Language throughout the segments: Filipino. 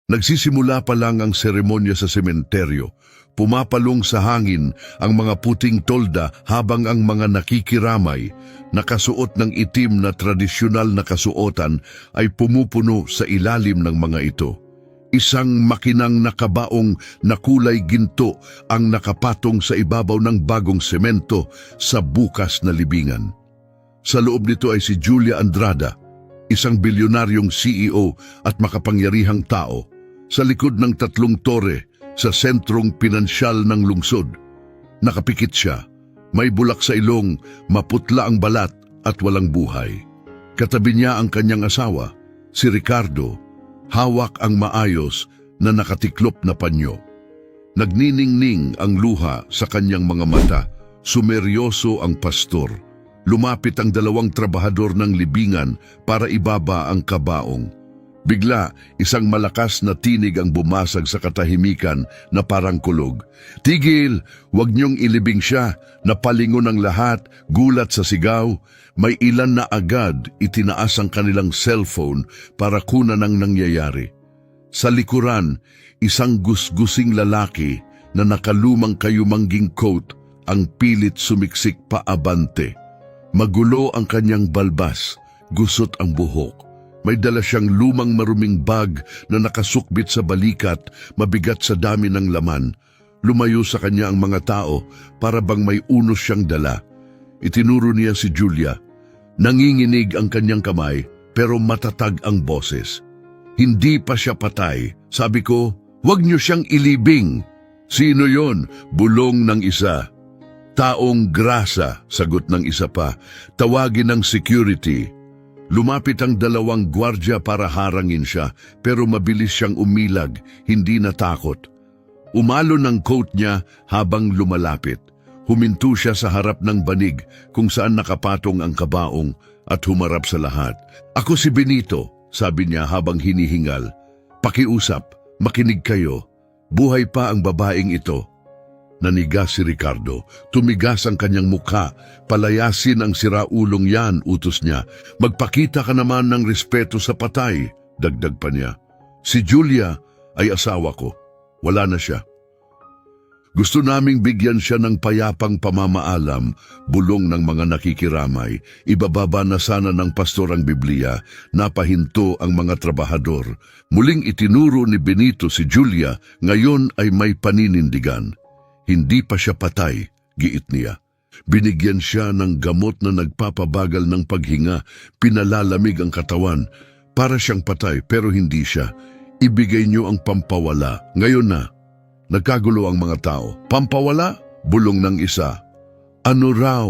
Nagsisimula pa lang ang seremonya sa sementeryo. Pumapalong sa hangin ang mga puting tolda habang ang mga nakikiramay, nakasuot ng itim na tradisyonal na kasuotan ay pumupuno sa ilalim ng mga ito. Isang makinang nakabaong na kulay ginto ang nakapatong sa ibabaw ng bagong semento sa bukas na libingan. Sa loob nito ay si Julia Andrada, isang bilyonaryong CEO at makapangyarihang tao. Sa likod ng 3 tore sa sentrong pinansyal ng lungsod. Nakapikit siya, may bulak sa ilong, maputla ang balat at walang buhay. Katabi niya ang kanyang asawa, si Ricardo, hawak ang maayos na nakatiklop na panyo. Nagniningning ang luha sa kanyang mga mata, sumeryoso ang pastor. Lumapit ang 2 trabahador ng libingan para ibaba ang kabaong. Bigla, isang malakas na tinig ang bumasag sa katahimikan na parang kulog. "Tigil! Huwag niyong ilibing siya!" Napalingon ang lahat, gulat sa sigaw. May ilan na agad itinaas ang kanilang cellphone para kunan ang nangyayari. Sa likuran, isang gusgusing lalaki na nakalumang kayumangging coat ang pilit sumiksik paabante. Magulo ang kanyang balbas, gusot ang buhok. May dala siyang lumang maruming bag na nakasukbit sa balikat, mabigat sa dami ng laman. Lumayo sa kanya ang mga tao para bang may unos siyang dala. Itinuro niya si Julia. Nanginginig ang kanyang kamay pero matatag ang boses. "Hindi pa siya patay." Sabi ko, "Huwag niyo siyang ilibing." "Sino yon?" Bulong ng isa. "Taong grasa," sagot ng isa pa. "Tawagin ng security." Lumapit ang 2 gwardya para harangin siya, pero mabilis siyang umilag, hindi natakot. Umalo ng coat niya habang lumalapit. Huminto siya sa harap ng banig kung saan nakapatong ang kabaong at humarap sa lahat. "Ako si Benito," sabi niya habang hinihingal. "Pakiusap, makinig kayo. Buhay pa ang babaeng ito." Nanigas si Ricardo. Tumigas ang kanyang mukha. "Palayasin ang siraulong yan," utos niya. "Magpakita ka naman ng respeto sa patay," dagdag pa niya. "Si Julia ay asawa ko. Wala na siya. Gusto naming bigyan siya ng payapang pamamaalam," bulong ng mga nakikiramay. Ibababa na sana ng pastor ang Biblia. Napahinto ang mga trabahador. Muling itinuro ni Benito si Julia, ngayon ay may paninindigan. Hindi pa siya patay, giit niya. Binigyan siya ng gamot na nagpapabagal ng paghinga, pinalalamig ang katawan. Para siyang patay pero hindi siya. "Ibigay niyo ang pampawala, ngayon na." Nagkagulo ang mga tao. "Pampawala?" bulong ng isa. "Ano raw?"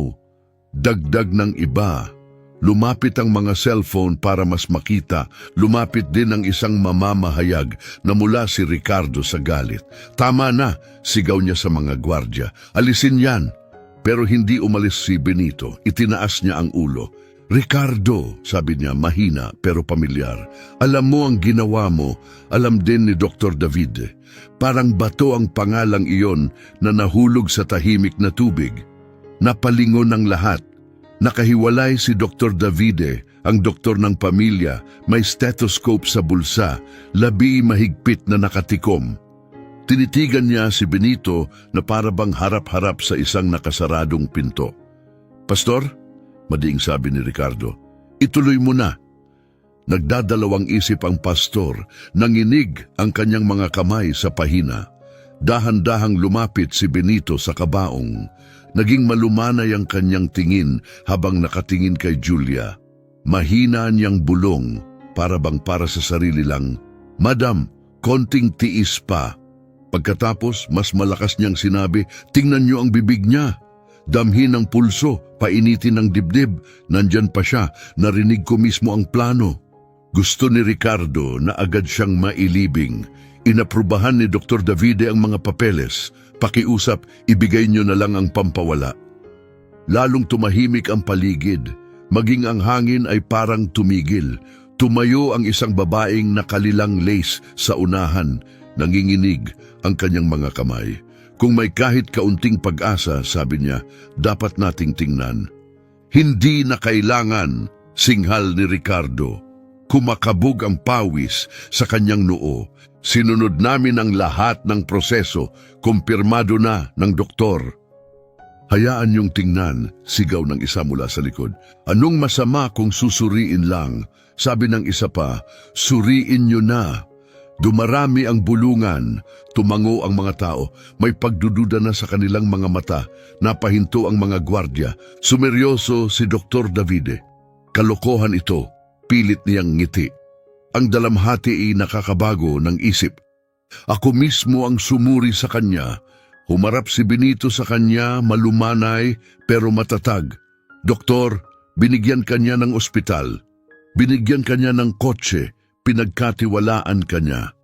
dagdag ng iba. Lumapit ang mga cellphone para mas makita. Lumapit din ang isang mamamahayag na mula si Ricardo sa galit. "Tama na," sigaw niya sa mga gwardya. "Alisin yan." Pero hindi umalis si Benito. Itinaas niya ang ulo. "Ricardo," sabi niya, mahina pero pamilyar. "Alam mo ang ginawa mo. Alam din ni Dr. David. Parang bato ang pangalang iyon na nahulog sa tahimik na tubig." Napalingon ang lahat. Nakahiwalay si Dr. Davide, ang doktor ng pamilya, may stethoscope sa bulsa, labi mahigpit na nakatikom. Tinitigan niya si Benito na parabang harap-harap sa isang nakasaradong pinto. "Pastor," madiing sabi ni Ricardo, "ituloy mo na." Nagdadalawang isip ang pastor, nanginig ang kanyang mga kamay sa pahina. Dahan-dahang lumapit si Benito sa kabaong. Naging malumanay ang kanyang tingin habang nakatingin kay Julia. Mahina niyang bulong, para bang para sa sarili lang. "Madam, konting tiis pa." Pagkatapos, mas malakas niyang sinabi, "Tingnan niyo ang bibig niya. Damhin ang pulso, painitin ang dibdib. Nandyan pa siya, narinig ko mismo ang plano." Gusto ni Ricardo na agad siyang mailibing. Inaprubahan ni Dr. Davide ang mga papeles. "Pakiusap, ibigay niyo na lang ang pampawala." Lalong tumahimik ang paligid. Maging ang hangin ay parang tumigil. Tumayo ang isang babaeng nakalilang lace sa unahan. Nanginginig ang kanyang mga kamay. "Kung may kahit kaunting pag-asa," sabi niya, "dapat nating tingnan." "Hindi na kailangan," singhal ni Ricardo. Kumakabog ang pawis sa kanyang noo. Sinunod namin ang lahat ng proseso, kumpirmado na ng doktor. Hayaan niyong tingnan, sigaw ng isa mula sa likod. Anong masama kung susuriin lang? Sabi ng isa pa, suriin niyo na. Dumarami ang bulungan, tumango ang mga tao, may pagdududa na sa kanilang mga mata, napahinto ang mga gwardya, sumeryoso si Dr. Davide. Kalokohan ito, pilit niyang ngiti. Ang dalamhati ay nakakabago ng isip. Ako mismo ang sumuri sa kanya. Humarap si Benito sa kanya, malumanay pero matatag. Doktor, binigyan kanya ng ospital. Binigyan kanya ng kotse, pinagkatiwalaan kanya.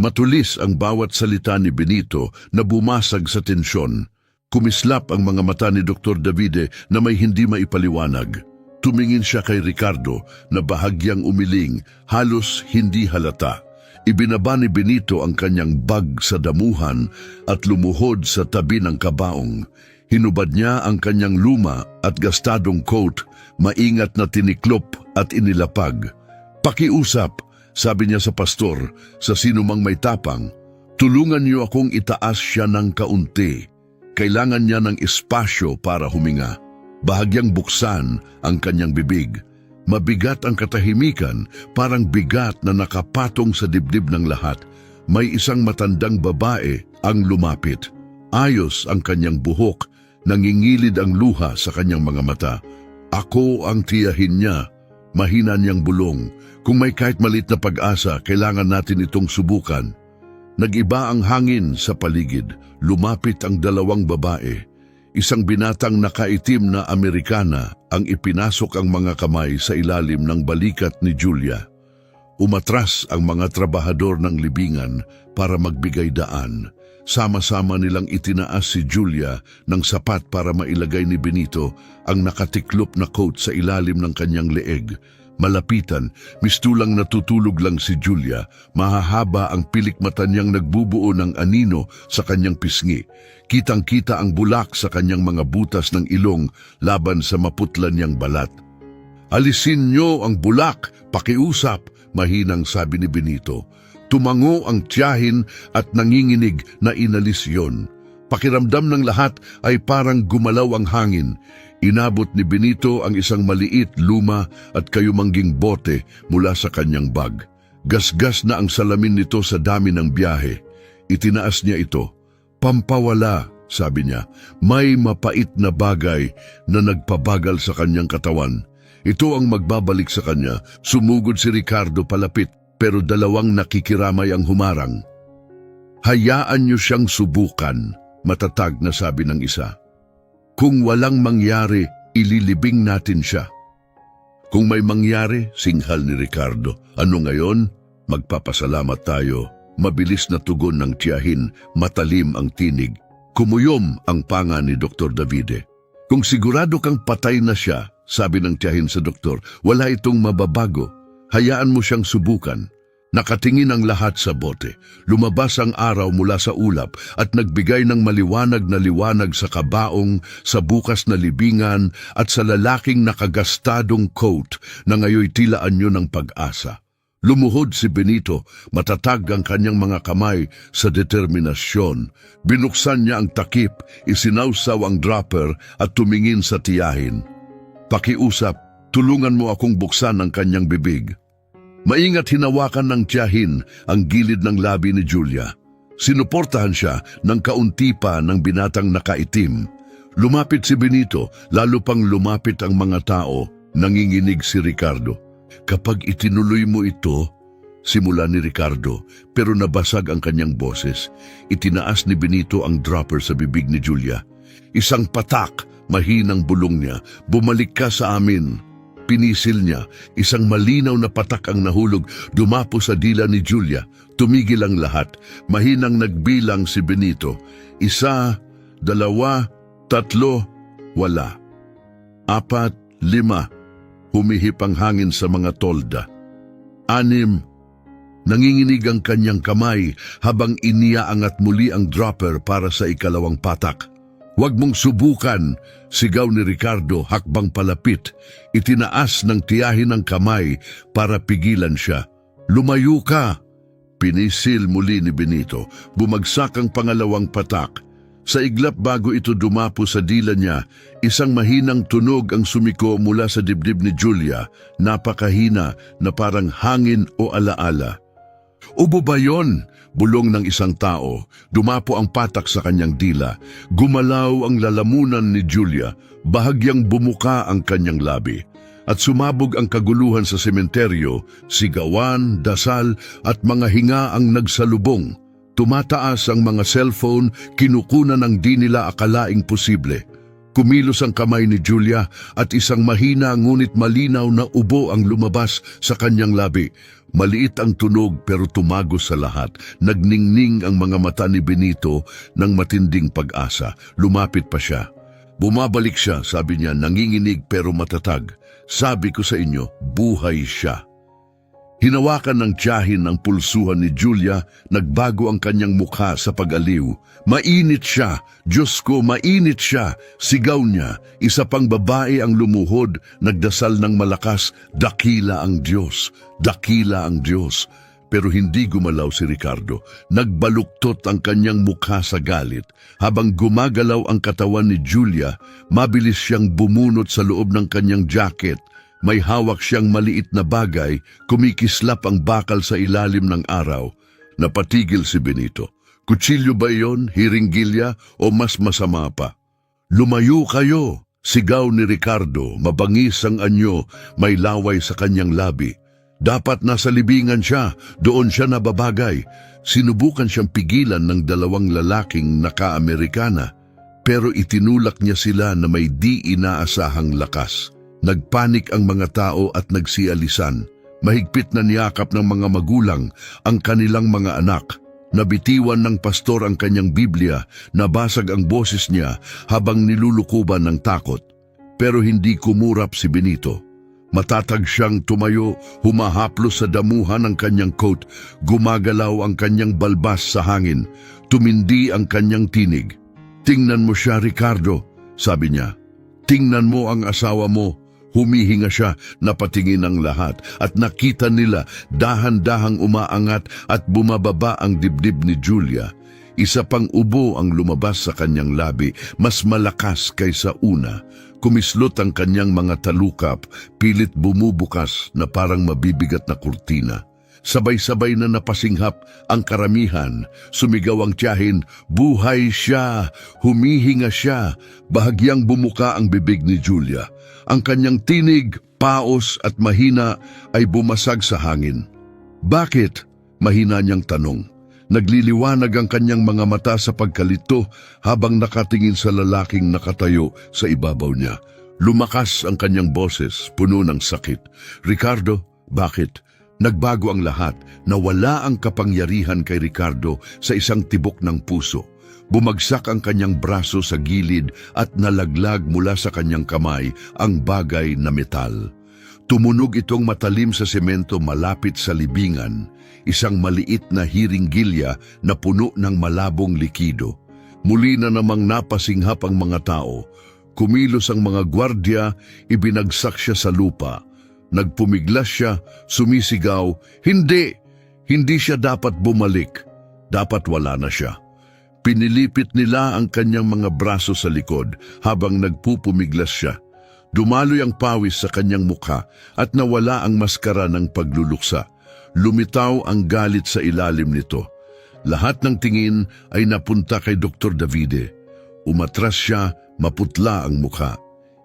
Matulis ang bawat salita ni Benito na bumasag sa tensyon. Kumislap ang mga mata ni Dr. Davide na may hindi maipaliwanag. Tumingin siya kay Ricardo na bahagyang umiling, halos hindi halata. Ibinaba ni Benito ang kanyang bag sa damuhan at lumuhod sa tabi ng kabaong. Hinubad niya ang kanyang luma at gastadong coat, maingat na tiniklop at inilapag. Pakiusap, sabi niya sa pastor, sa sinumang may tapang. Tulungan niyo akong itaas siya ng kaunti. Kailangan niya ng espasyo para huminga. Bahagyang buksan ang kanyang bibig. Mabigat ang katahimikan, parang bigat na nakapatong sa dibdib ng lahat. May isang matandang babae ang lumapit. Ayos ang kanyang buhok, nangingilid ang luha sa kanyang mga mata. Ako ang tiyahin niya, mahina niyang bulong. Kung may kahit malit na pag-asa, kailangan natin itong subukan. Nag-iba ang hangin sa paligid, lumapit ang dalawang babae. Isang binatang nakaitim na Amerikana ang ipinasok ang mga kamay sa ilalim ng balikat ni Julia. Umatras ang mga trabahador ng libingan para magbigay daan. Sama-sama nilang itinaas si Julia ng sapat para mailagay ni Benito ang nakatiklop na coat sa ilalim ng kanyang leeg. Malapitan, mistulang natutulog lang si Julia, mahahaba ang pilik mata niyang nagbubuo ng anino sa kanyang pisngi. Kitang-kita ang bulak sa kanyang mga butas ng ilong laban sa maputlan niyang balat. Alisin niyo ang bulak, pakiusap, mahinang sabi ni Benito. Tumango ang tiyahin at nanginginig na inalis yon. Pakiramdam ng lahat ay parang gumalaw ang hangin. Inabot ni Benito ang isang maliit, luma at kayumangging bote mula sa kanyang bag. Gasgas na ang salamin nito sa dami ng biyahe. Itinaas niya ito. Pampawala, sabi niya. May mapait na bagay na nagpabagal sa kanyang katawan. Ito ang magbabalik sa kanya. Sumugod si Ricardo palapit, pero dalawang nakikiramay ang humarang. Hayaan niyo siyang subukan, matatag na sabi ng isa. Kung walang mangyari, ililibing natin siya. Kung may mangyari, singhal ni Ricardo. Ano ngayon? Magpapasalamat tayo. Mabilis na tugon ng tiyahin, matalim ang tinig. Kumuyom ang panga ni Dr. Davide. Kung sigurado kang patay na siya, sabi ng tiyahin sa doktor, wala itong mababago. Hayaan mo siyang subukan. Nakatingin ang lahat sa bote. Lumabas ang araw mula sa ulap at nagbigay ng maliwanag na liwanag sa kabaong, sa bukas na libingan at sa lalaking nakagastadong coat na ngayoy tila anyo ng pag-asa. Lumuhod si Benito, matatag ang kanyang mga kamay sa determinasyon. Binuksan niya ang takip, isinawsaw ang dropper at tumingin sa tiyahin. Pakiusap, tulungan mo akong buksan ang kanyang bibig. Maingat hinawakan ng tiyahin ang gilid ng labi ni Julia. Sinuportahan siya ng kaunti pa ng binatang nakaitim. Lumapit si Benito, lalo pang lumapit ang mga tao, nanginginig si Ricardo. Kapag itinuloy mo ito, simula ni Ricardo, pero nabasag ang kanyang boses. Itinaas ni Benito ang dropper sa bibig ni Julia. Isang patak, mahinang bulong niya, bumalik ka sa amin. Pinisil niya, isang malinaw na patak ang nahulog, dumapo sa dila ni Julia. Tumigil ang lahat, mahinang nagbilang si Benito. 1, 2, 3, wala. 4, 5, humihip ang hangin sa mga tolda. 6, nanginginig ang kanyang kamay habang iniaangat muli ang dropper para sa ikalawang patak. Huwag mong subukan, sigaw ni Ricardo hakbang palapit. Itinaas ng tiyahin ang kamay para pigilan siya. Lumayo ka! Pinisil muli ni Benito. Bumagsak ang pangalawang patak. Sa iglap bago ito dumapo sa dila niya, isang mahinang tunog ang sumiko mula sa dibdib ni Julia, napakahina na parang hangin o alaala. "Ubo ba yon?" Bulong ng isang tao. Dumapo ang patak sa kanyang dila. Gumalaw ang lalamunan ni Julia, bahagyang bumuka ang kanyang labi. At sumabog ang kaguluhan sa sementeryo, sigawan, dasal at mga hinga ang nagsalubong. Tumataas ang mga cellphone, kinukunan ng di nila akalaing posible. Kumilos ang kamay ni Julia at isang mahina ngunit malinaw na ubo ang lumabas sa kanyang labi. Maliit ang tunog pero tumagos sa lahat. Nagningning ang mga mata ni Benito ng matinding pag-asa. Lumapit pa siya. "Bumabalik siya," sabi niya, nanginginig pero matatag. "Sabi ko sa inyo, buhay siya." Hinawakan ng tiyahin ang pulsuhan ni Julia, nagbago ang kanyang mukha sa pag-aliw. "Mainit siya! Diyos ko, mainit siya!" Sigaw niya. Isa pang babae ang lumuhod, nagdasal ng malakas, "Dakila ang Diyos! Dakila ang Diyos!" Pero hindi gumalaw si Ricardo. Nagbaluktot ang kanyang mukha sa galit. Habang gumagalaw ang katawan ni Julia, mabilis siyang bumunot sa loob ng kanyang jacket. May hawak siyang maliit na bagay, kumikislap ang bakal sa ilalim ng araw. Napatigil si Benito. "Kutsilyo ba iyon, hiringgilya o mas masama pa?" "Lumayo kayo!" Sigaw ni Ricardo, mabangis ang anyo, may laway sa kanyang labi. Dapat nasa libingan siya, doon siya nababagay. Sinubukan siyang pigilan ng dalawang lalaking naka-Amerikana, pero itinulak niya sila na may di inaasahang lakas. Nagpanik ang mga tao at nagsialisan. Mahigpit na niyakap ng mga magulang ang kanilang mga anak. Nabitiwan ng pastor ang kanyang Biblia, nabasag ang boses niya habang nilulukuban ng takot. Pero hindi kumurap si Benito. Matatag siyang tumayo, humahaplos sa damuhan ng kanyang coat, gumagalaw ang kanyang balbas sa hangin, tumindi ang kanyang tinig. "Tingnan mo siya, Ricardo," sabi niya. "Tingnan mo ang asawa mo." Humihinga siya, napatingin ang lahat at nakita nila dahan-dahang umaangat at bumababa ang dibdib ni Julia. Isa pang ubo ang lumabas sa kanyang labi, mas malakas kaysa una. Kumislot ang kanyang mga talukap, pilit bumubukas na parang mabibigat na kurtina. Sabay-sabay na napasinghap ang karamihan. Sumigaw ang tiyahin, "Buhay siya!" Humihinga siya. Bahagyang bumuka ang bibig ni Julia. Ang kanyang tinig, paos at mahina ay bumasag sa hangin. "Bakit?" mahina niyang tanong. Nagliliwanag ang kanyang mga mata sa pagkalito habang nakatingin sa lalaking nakatayo sa ibabaw niya. Lumakas ang kanyang boses, puno ng sakit. "Ricardo, bakit?" Nagbago ang lahat. Nawala ang kapangyarihan kay Ricardo sa isang tibok ng puso. Bumagsak ang kanyang braso sa gilid at nalaglag mula sa kanyang kamay ang bagay na metal. Tumunog itong matalim sa semento malapit sa libingan, isang maliit na hiringgilya na puno ng malabong likido. Muli na namang napasinghap ang mga tao. Kumilos ang mga gwardya, ibinagsak siya sa lupa. Nagpumiglas siya, sumisigaw, "Hindi! Hindi siya dapat bumalik. Dapat wala na siya." Pinilipit nila ang kanyang mga braso sa likod habang nagpupumiglas siya. Dumaloy ang pawis sa kanyang mukha at nawala ang maskara ng pagluluksa. Lumitaw ang galit sa ilalim nito. Lahat ng tingin ay napunta kay Dr. Davide. Umatras siya, maputla ang mukha.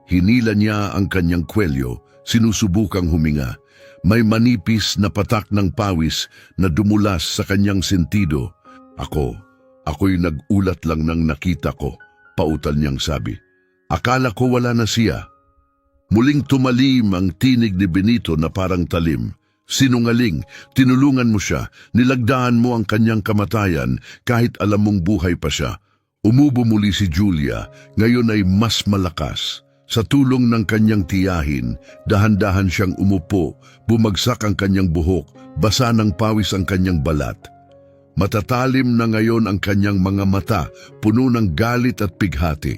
Hinila niya ang kanyang kwelyo, sinusubukang huminga. May manipis na patak ng pawis na dumulas sa kanyang sentido. Ako'y nag-ulat lang ng nakita ko," pautal niyang sabi. "Akala ko wala na siya." Muling tumalim ang tinig ni Benito na parang talim. "Sinungaling, tinulungan mo siya, nilagdaan mo ang kanyang kamatayan kahit alam mong buhay pa siya." Umubo muli si Julia, ngayon ay mas malakas. Sa tulong ng kanyang tiyahin, dahan-dahan siyang umupo, bumagsak ang kanyang buhok, basa ng pawis ang kanyang balat. Matatalim na ngayon ang kanyang mga mata, puno ng galit at pighati.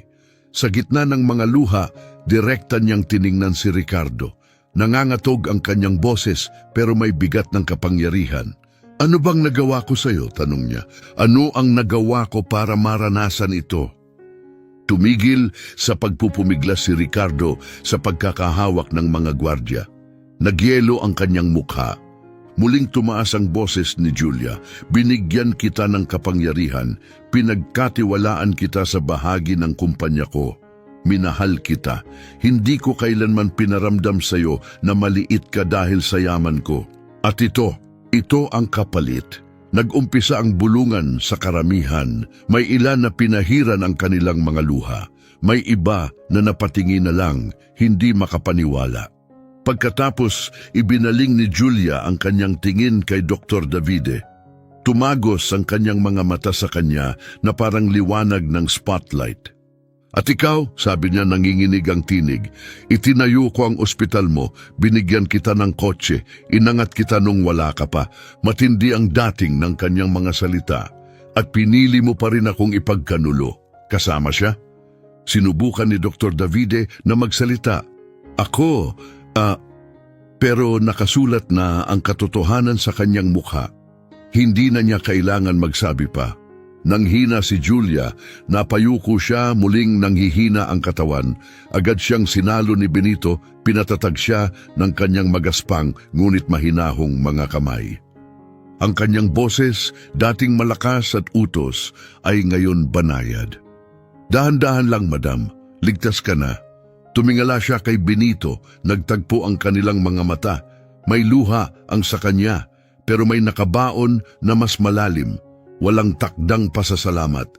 Sa gitna ng mga luha, direkta niyang tiningnan si Ricardo. Nangangatog ang kanyang boses pero may bigat ng kapangyarihan. Ano bang nagawa ko sa'yo? Tanong niya. Ano ang nagawa ko para maranasan ito? Tumigil sa pagpupumiglas si Ricardo sa pagkakahawak ng mga gwardya. Nagyelo ang kanyang mukha. Muling tumaas ang boses ni Julia. Binigyan kita ng kapangyarihan. Pinagkatiwalaan kita sa bahagi ng kumpanya ko. Minahal kita. Hindi ko kailanman pinaramdam sa iyo na maliit ka dahil sa yaman ko. At ito ang kapalit. Nag-umpisa ang bulungan sa karamihan. May ilan na pinahiran ang kanilang mga luha. May iba na napatingin na lang, hindi makapaniwala. Pagkatapos, ibinaling ni Julia ang kanyang tingin kay Dr. Davide. Tumagos ang kanyang mga mata sa kanya na parang liwanag ng spotlight. At ikaw, sabi niya nanginginig ang tinig, itinayo ko ang ospital mo, binigyan kita ng kotse, inangat kita nung wala ka pa. Matindi ang dating ng kanyang mga salita. At pinili mo pa rin akong ipagkanulo. Kasama siya? Sinubukan ni Dr. Davide na magsalita. Ako, pero nakasulat na ang katotohanan sa kanyang mukha. Hindi na niya kailangan magsabi pa. Nanghina si Julia, napayuko siya, muling nanghihina ang katawan. Agad siyang sinalo ni Benito, pinatatag siya ng kanyang magaspang ngunit mahinahong mga kamay. Ang kanyang boses, dating malakas at utos, ay ngayon banayad. Dahan-dahan lang, madam, ligtas ka na. Tumingala siya kay Benito, nagtagpo ang kanilang mga mata. May luha ang sa kanya, pero may nakabaon na mas malalim. Walang takdang pasasalamat.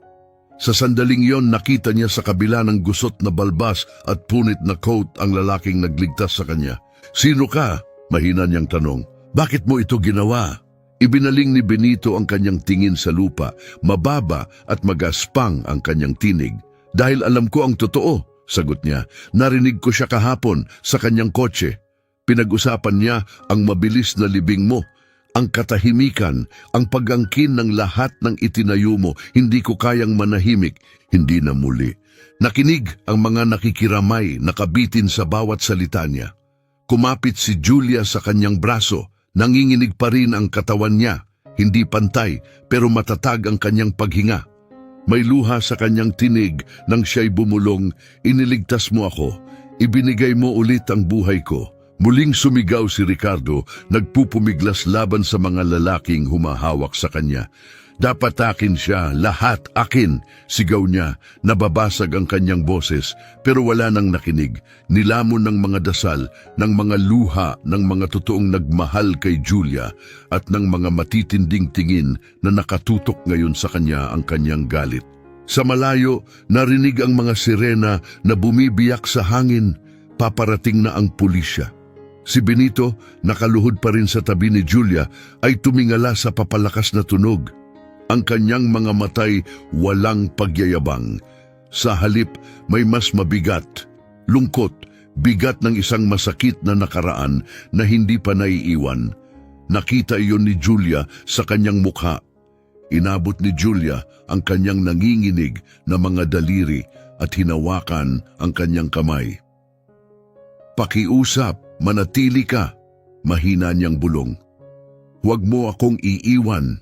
Sa sandaling yon, nakita niya sa kabila ng gusot na balbas at punit na coat ang lalaking nagligtas sa kanya. Sino ka? Mahina niyang tanong. Bakit mo ito ginawa? Ibinaling ni Benito ang kanyang tingin sa lupa, mababa at magaspang ang kanyang tinig. Dahil alam ko ang totoo, sagot niya. Narinig ko siya kahapon sa kanyang kotse. Pinag-usapan niya ang mabilis na libing mo. Ang katahimikan, ang pag-angkin ng lahat ng itinayo mo, hindi ko kayang manahimik, hindi na muli. Nakinig ang mga nakikiramay, nakabitin sa bawat salita niya. Kumapit si Julia sa kanyang braso, nanginginig pa rin ang katawan niya, hindi pantay, pero matatag ang kanyang paghinga. May luha sa kanyang tinig nang siya'y bumulong, iniligtas mo ako, ibinigay mo ulit ang buhay ko. Muling sumigaw si Ricardo, nagpupumiglas laban sa mga lalaking humahawak sa kanya. Dapat akin siya, lahat akin, sigaw niya. Nababasag ang kanyang boses, pero wala nang nakinig. Nilamon ng mga dasal, ng mga luha, ng mga totoong nagmahal kay Julia, at ng mga matitinding tingin na nakatutok ngayon sa kanya ang kanyang galit. Sa malayo, narinig ang mga sirena na bumibiyak sa hangin. Paparating na ang pulisya. Si Benito, nakaluhod pa rin sa tabi ni Julia, ay tumingala sa papalakas na tunog. Ang kanyang mga matay walang pagyayabang. Sa halip, may mas mabigat, lungkot, bigat ng isang masakit na nakaraan na hindi pa naiiwan. Nakita iyon ni Julia sa kanyang mukha. Inabot ni Julia ang kanyang nanginginig na mga daliri at hinawakan ang kanyang kamay. Pakiusap, manatili ka, mahina niyang bulong. Huwag mo akong iiwan.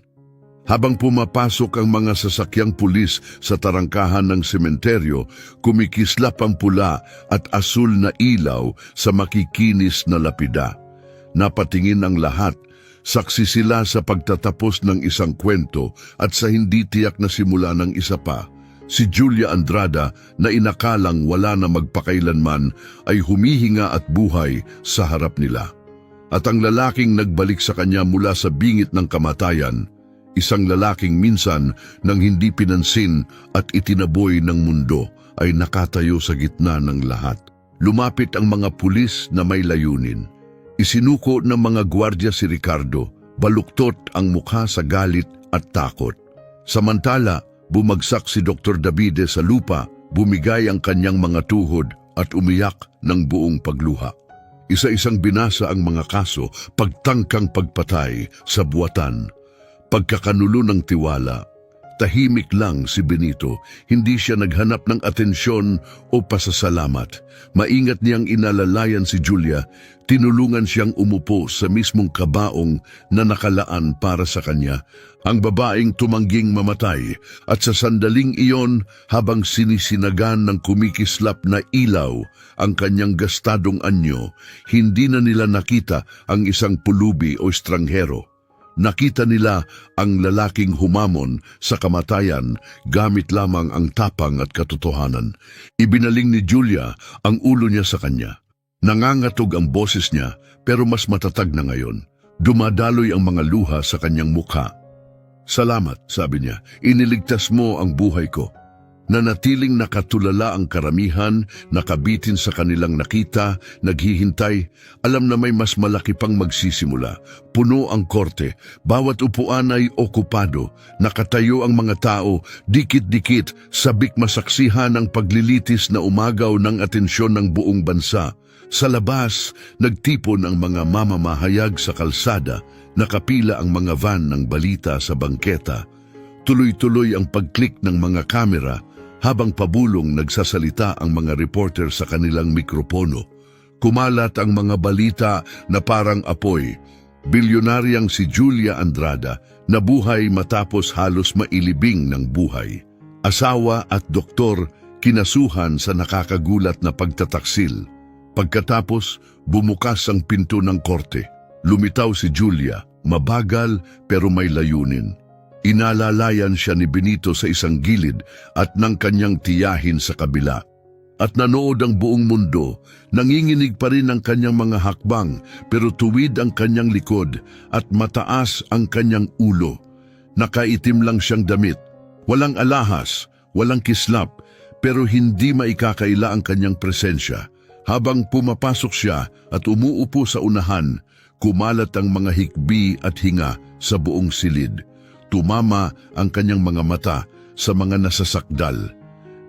Habang pumapasok ang mga sasakyang pulis sa tarangkahan ng sementeryo, kumikislap ang pula at asul na ilaw sa makikinis na lapida. Napatingin ang lahat, saksi sila sa pagtatapos ng isang kwento at sa hindi tiyak na simula ng isa pa. Si Julia Andrada na inakalang wala na magpakailanman ay humihinga at buhay sa harap nila. At ang lalaking nagbalik sa kanya mula sa bingit ng kamatayan, isang lalaking minsan nang hindi pinansin at itinaboy ng mundo, ay nakatayo sa gitna ng lahat. Lumapit ang mga pulis na may layunin. Isinuko ng mga gwardya si Ricardo, baluktot ang mukha sa galit at takot. Samantala, bumagsak si Dr. Davide sa lupa, bumigay ang kanyang mga tuhod at umiyak ng buong pagluha. Isa-isang binasa ang mga kaso, pagtangkang pagpatay sa buwatan, pagkakanulo ng tiwala, Tahimik lang si Benito, hindi siya naghanap ng atensyon o pasasalamat. Maingat niyang inalalayan si Julia, tinulungan siyang umupo sa mismong kabaong na nakalaan para sa kanya. Ang babaeng tumangging mamatay at sa sandaling iyon habang sinisinagan ng kumikislap na ilaw ang kanyang gastadong anyo, hindi na nila nakita ang isang pulubi o estranghero. Nakita nila ang lalaking humamon sa kamatayan gamit lamang ang tapang at katotohanan. Ibinaling ni Julia ang ulo niya sa kanya. Nangangatog ang boses niya pero mas matatag na ngayon. Dumadaloy ang mga luha sa kanyang mukha. "Salamat," sabi niya, "iniligtas mo ang buhay ko." Nanatiling nakatulala ang karamihan, nakabitin sa kanilang nakita, naghihintay, alam na may mas malaki pang magsisimula. Puno ang korte, bawat upuan ay okupado, nakatayo ang mga tao, dikit-dikit, sabik masaksihan ang paglilitis na umagaw ng atensyon ng buong bansa. Sa labas, nagtipon ang mga mamamahayag sa kalsada, nakapila ang mga van ng balita sa bangketa. Tuloy-tuloy ang pagklik ng mga kamera, habang pabulong nagsasalita ang mga reporter sa kanilang mikropono. Kumalat ang mga balita na parang apoy. Bilyonaryang si Julia Andrada nabuhay matapos halos mailibing ng buhay. Asawa at doktor kinasuhan sa nakakagulat na pagtataksil. Pagkatapos, bumukas ang pinto ng korte. Lumitaw si Julia, mabagal pero may layunin. Inalalayan siya ni Benito sa isang gilid at nang kanyang tiyahin sa kabila. At nanood ang buong mundo, nanginginig pa rin ang kanyang mga hakbang pero tuwid ang kanyang likod at mataas ang kanyang ulo. Nakaitim lang siyang damit, walang alahas, walang kislap, pero hindi maikakaila ang kanyang presensya. Habang pumapasok siya at umuupo sa unahan, kumalat ang mga hikbi at hinga sa buong silid. Tumama ang kanyang mga mata sa mga nasasakdal.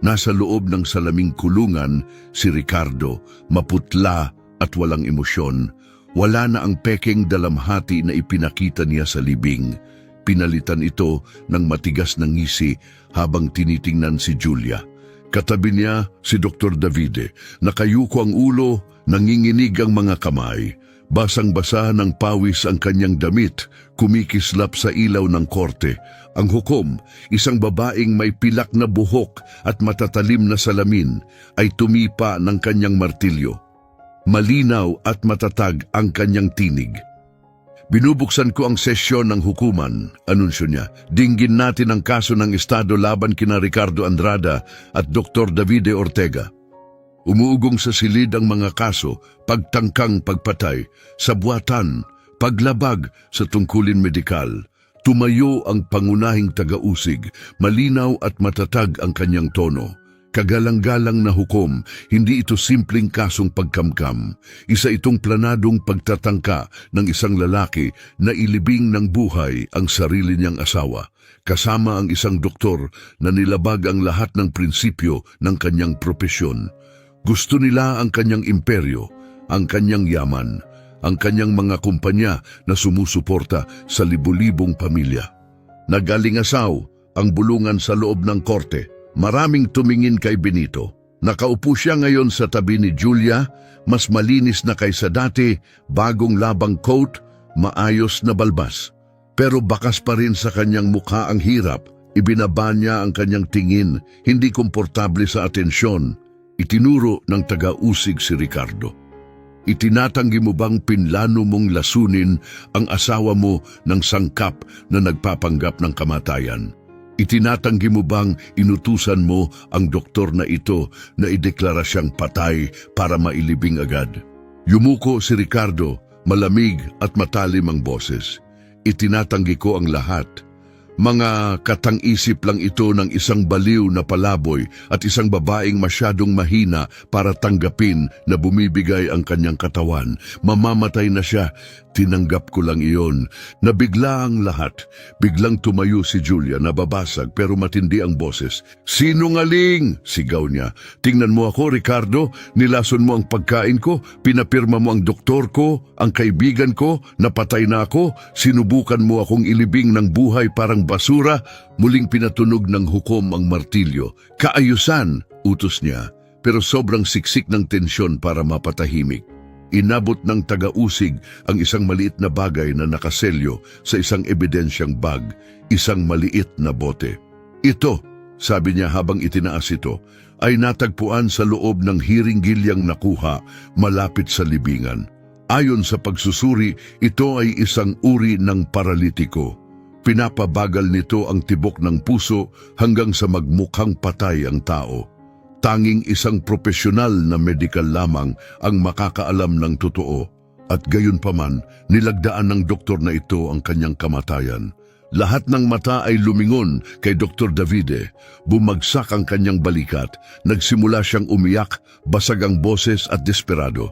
Nasa loob ng salaming kulungan si Ricardo, maputla at walang emosyon. Wala na ang peking dalamhati na ipinakita niya sa libing. Pinalitan ito ng matigas na ngisi habang tinitingnan si Julia. Katabi niya si Dr. Davide, nakayuko ang ulo, nanginginig ang mga kamay. Basang-basa ng pawis ang kanyang damit, kumikislap sa ilaw ng korte. Ang hukom, isang babaeng may pilak na buhok at matatalim na salamin, ay tumipa ng kanyang martilyo. Malinaw at matatag ang kanyang tinig. "Binubuksan ko ang sesyon ng hukuman," anunsyo niya. "Dinggin natin ang kaso ng Estado laban kina Ricardo Andrada at Dr. Davide Ortega." Umuugong sa silid ang mga kaso, pagtangkang pagpatay, sabwatan, paglabag sa tungkulin medikal. Tumayo ang pangunahing taga-usig, malinaw at matatag ang kanyang tono. Kagalang-galang na hukom, hindi ito simpleng kasong pagkamkam. Isa itong planadong pagtatangka ng isang lalaki na ilibing ng buhay ang sarili niyang asawa, kasama ang isang doktor na nilabag ang lahat ng prinsipyo ng kanyang propesyon. Gusto nila ang kanyang imperyo, ang kanyang yaman, ang kanyang mga kumpanya na sumusuporta sa libu-libong pamilya. Nagalingasaw ang bulungan sa loob ng korte. Maraming tumingin kay Benito. Nakaupo siya ngayon sa tabi ni Julia, mas malinis na kaysa dati, bagong labang coat, maayos na balbas. Pero bakas pa rin sa kanyang mukha ang hirap. Ibinaba niya ang kanyang tingin, hindi komportable sa atensyon. Itinuro ng taga-usig si Ricardo. "Itinatanggi mo bang pinlano mong lasunin ang asawa mo ng sangkap na nagpapanggap ng kamatayan? Itinatanggi mo bang inutusan mo ang doktor na ito na ideklara siyang patay para mailibing agad?" Yumuko si Ricardo, malamig at matalim ang boses. "Itinatanggi ko ang lahat. Mga katang-isip lang ito ng isang baliw na palaboy at isang babaeng masyadong mahina para tanggapin na bumibigay ang kanyang katawan. Mamamatay na siya. Tinanggap ko lang iyon." Nabigla ang lahat. Biglang tumayo si Julia, nababasag pero matindi ang boses. "Sinungaling!" sigaw niya. "Tingnan mo ako, Ricardo. Nilason mo ang pagkain ko. Pinapirma mo ang doktor ko, ang kaibigan ko. Napatay na ako. Sinubukan mo akong ilibing ng buhay parang ng basura, muling pinatunog ng hukom ang martilyo. Kaayusan, utos niya, pero sobrang siksik ng tensyon para mapatahimik. Inabot ng taga-usig ang isang maliit na bagay na nakaselyo sa isang ebidensyang bag, isang maliit na bote. Ito, sabi niya habang itinaas ito, ay natagpuan sa loob ng hiringgilyang nakuha malapit sa libingan. Ayon sa pagsusuri, ito ay isang uri ng paralitiko. Pinapabagal nito ang tibok ng puso hanggang sa magmukhang patay ang tao. Tanging isang profesional na medikal lamang ang makakaalam ng totoo. At gayon paman, nilagdaan ng doktor na ito ang kanyang kamatayan. Lahat ng mata ay lumingon kay Dr. Davide. Bumagsak ang kanyang balikat. Nagsimula siyang umiyak, basag ang boses at desperado.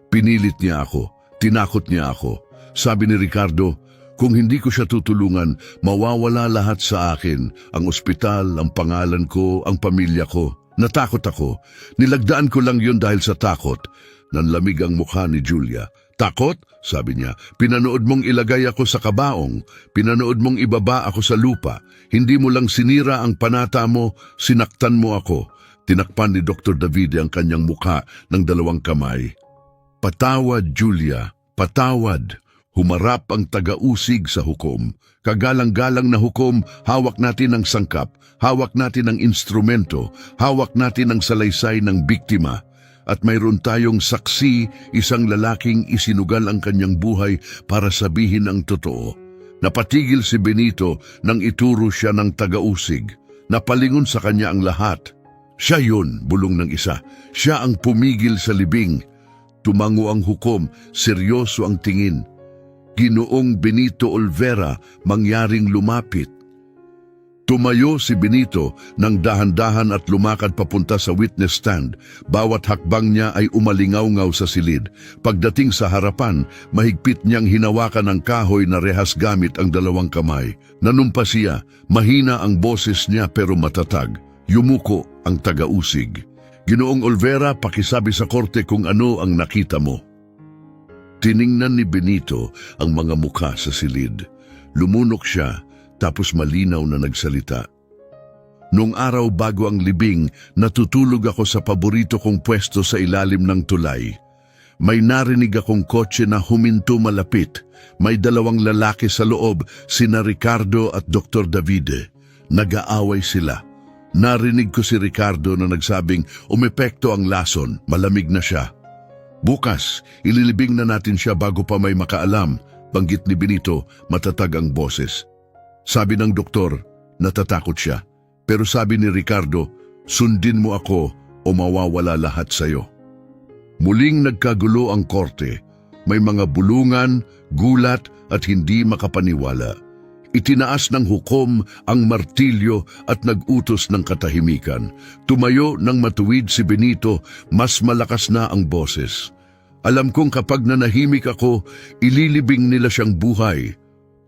Pinilit niya ako. Tinakot niya ako. Sabi ni Ricardo, kung hindi ko siya tutulungan, mawawala lahat sa akin. Ang ospital, ang pangalan ko, ang pamilya ko. Natakot ako. Nilagdaan ko lang yun dahil sa takot. Nanlamig ang mukha ni Julia. Takot? Sabi niya. Pinanood mong ilagay ako sa kabaong. Pinanood mong ibaba ako sa lupa. Hindi mo lang sinira ang panata mo, sinaktan mo ako. Tinakpan ni Dr. Davide ang kanyang mukha ng 2 kamay. Patawad, Julia. Patawad. Humarap ang taga-usig sa hukom. Kagalang-galang na hukom, hawak natin ang sangkap, hawak natin ang instrumento, hawak natin ang salaysay ng biktima. At mayroon tayong saksi, isang lalaking isinugal ang kanyang buhay para sabihin ang totoo. Napatigil si Benito nang ituro siya ng taga-usig. Napalingon sa kanya ang lahat. Siya yun, bulong ng isa. Siya ang pumigil sa libing. Tumango ang hukom, seryoso ang tingin. Ginoong Benito Olvera, mangyaring lumapit. Tumayo si Benito nang dahan-dahan at lumakad papunta sa witness stand. Bawat hakbang niya ay umalingaw-ngaw sa silid. Pagdating sa harapan, mahigpit niyang hinawakan ang kahoy na rehas gamit ang 2 kamay. Nanumpa siya, mahina ang boses niya pero matatag. Yumuko ang taga-usig. Ginoong Olvera, pakisabi sa korte kung ano ang nakita mo. Tiningnan ni Benito ang mga mukha sa silid. Lumunok siya, tapos malinaw na nagsalita. Noong araw bago ang libing, natutulog ako sa paborito kong pwesto sa ilalim ng tulay. May narinig akong kotse na huminto malapit. May 2 lalaki sa loob, sina Ricardo at Dr. Davide. Nag-aaway sila. Narinig ko si Ricardo na nagsabing umepekto ang lason, malamig na siya. Bukas, ililibing na natin siya bago pa may makaalam, banggit ni Benito, matatag ang boses. Sabi ng doktor, natatakot siya. Pero sabi ni Ricardo, sundin mo ako o mawawala lahat sa'yo. Muling nagkagulo ang korte. May mga bulungan, gulat at hindi makapaniwala. Itinaas ng hukom ang martilyo at nag-utos ng katahimikan. Tumayo ng matuwid si Benito, mas malakas na ang boses. Alam kong kapag nanahimik ako, ililibing nila siyang buhay.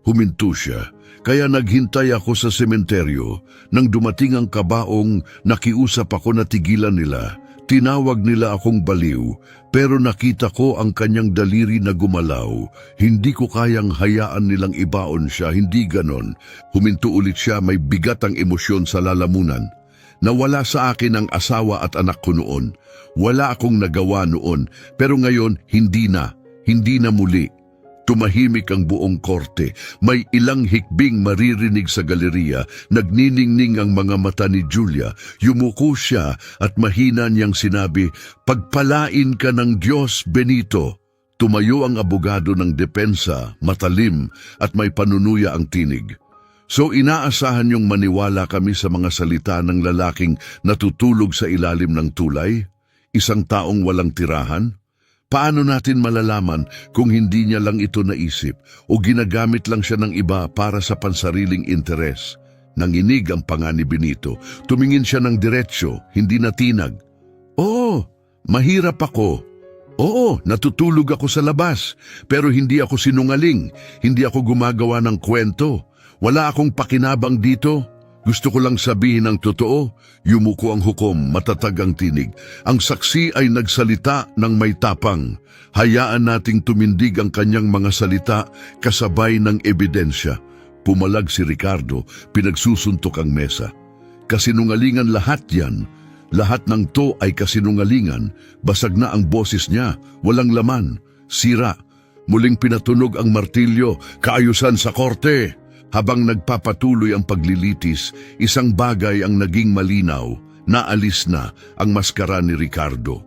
Huminto siya, kaya naghintay ako sa sementeryo. Nang dumating ang kabaong, nakiusap ako na tigilan nila. Tinawag nila akong baliw, pero nakita ko ang kanyang daliri na gumalaw. Hindi ko kayang hayaan nilang ibaon siya, hindi ganon. Huminto ulit siya, may bigat ang emosyon sa lalamunan. Nawala sa akin ang asawa at anak ko noon. Wala akong nagawa noon, pero ngayon hindi na muli. Tumahimik ang buong korte. May ilang hikbing maririnig sa galeriya. Nagniningning ang mga mata ni Julia. Yumuko siya at mahina niyang sinabi, "Pagpalain ka ng Diyos, Benito." Tumayo ang abogado ng depensa, matalim at may panunuya ang tinig. So inaasahan niyong maniwala kami sa mga salita ng lalaking natutulog sa ilalim ng tulay? Isang taong walang tirahan? Paano natin malalaman kung hindi niya lang ito naisip o ginagamit lang siya ng iba para sa pansariling interes? Nanginig ang panga ni Benito. Tumingin siya ng diretsyo, hindi natinag. Oo, mahirap ako. Oo, natutulog ako sa labas. Pero hindi ako sinungaling. Hindi ako gumagawa ng kwento. Wala akong pakinabang dito. Gusto ko lang sabihin ang totoo. Yumuko ang hukom, matatag ang tinig. Ang saksi ay nagsalita ng may tapang. Hayaan nating tumindig ang kanyang mga salita kasabay ng ebidensya. Pumalag si Ricardo, pinagsusuntok ang mesa. Kasinungalingan lahat yan. Lahat ng to ay kasinungalingan. Basag na ang boses niya, walang laman, sira. Muling pinatunog ang martilyo, kaayusan sa korte. Habang nagpapatuloy ang paglilitis, isang bagay ang naging malinaw. Naalis na ang maskara ni Ricardo.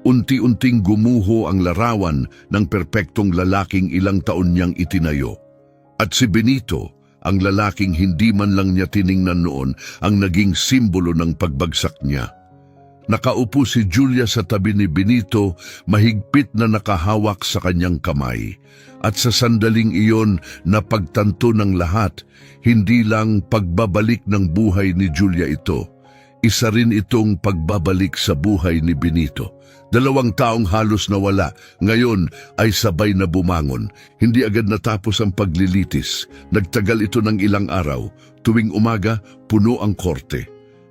Unti-unting gumuho ang larawan ng perpektong lalaking ilang taon niyang itinayo. At si Benito, ang lalaking hindi man lang niya tiningnan noon, ang naging simbolo ng pagbagsak niya. Nakaupo si Julia sa tabi ni Benito, mahigpit na nakahawak sa kanyang kamay. At sa sandaling iyon, napagtanto ng lahat, hindi lang pagbabalik ng buhay ni Julia ito. Isa rin itong pagbabalik sa buhay ni Benito. 2 taong halos nawala, ngayon ay sabay na bumangon. Hindi agad natapos ang paglilitis. Nagtagal ito ng ilang araw. Tuwing umaga, puno ang korte.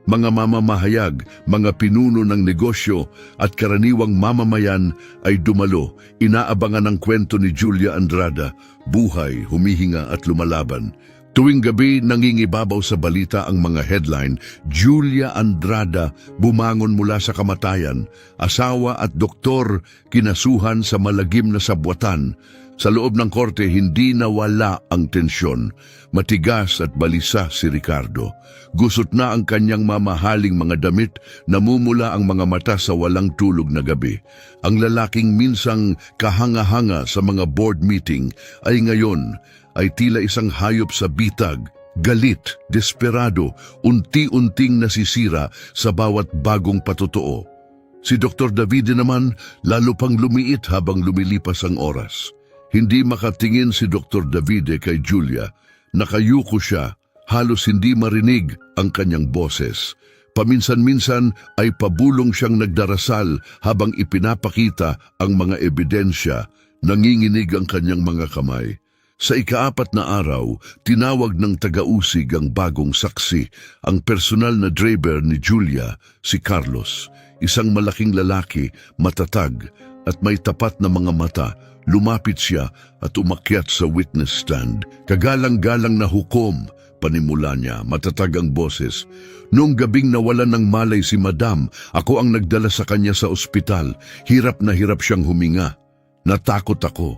Mga mamamahayag, mga pinuno ng negosyo at karaniwang mamamayan ay dumalo, inaabangan ang kwento ni Julia Andrada, buhay, humihinga at lumalaban. Tuwing gabi nangingibabaw sa balita ang mga headline, Julia Andrada bumangon mula sa kamatayan, asawa at doktor kinasuhan sa malagim na sabwatan. Sa loob ng korte, hindi nawala ang tensyon. Matigas at balisa si Ricardo. Gusot na ang kanyang mamahaling mga damit, namumula ang mga mata sa walang tulog na gabi. Ang lalaking minsang kahanga-hanga sa mga board meeting ay ngayon ay tila isang hayop sa bitag, galit, desperado, unti-unting nasisira sa bawat bagong patotoo. Si Dr. Davide naman lalo pang lumiit habang lumilipas ang oras. Hindi makatingin si Dr. Davide kay Julia. Nakayuko siya, halos hindi marinig ang kanyang boses. Paminsan-minsan ay pabulong siyang nagdarasal habang ipinapakita ang mga ebidensya. Nanginginig ang kanyang mga kamay. Sa ika-4 na araw, tinawag ng taga-usig ang bagong saksi, ang personal na driver ni Julia, si Carlos. Isang malaking lalaki, matatag at may tapat na mga mata. Lumapit siya at umakyat sa witness stand. Kagalang-galang na hukom, panimula niya, matatag ang boses. Noong gabing nawalan ng malay si Madam, ako ang nagdala sa kanya sa ospital. Hirap na hirap siyang huminga. Natakot ako.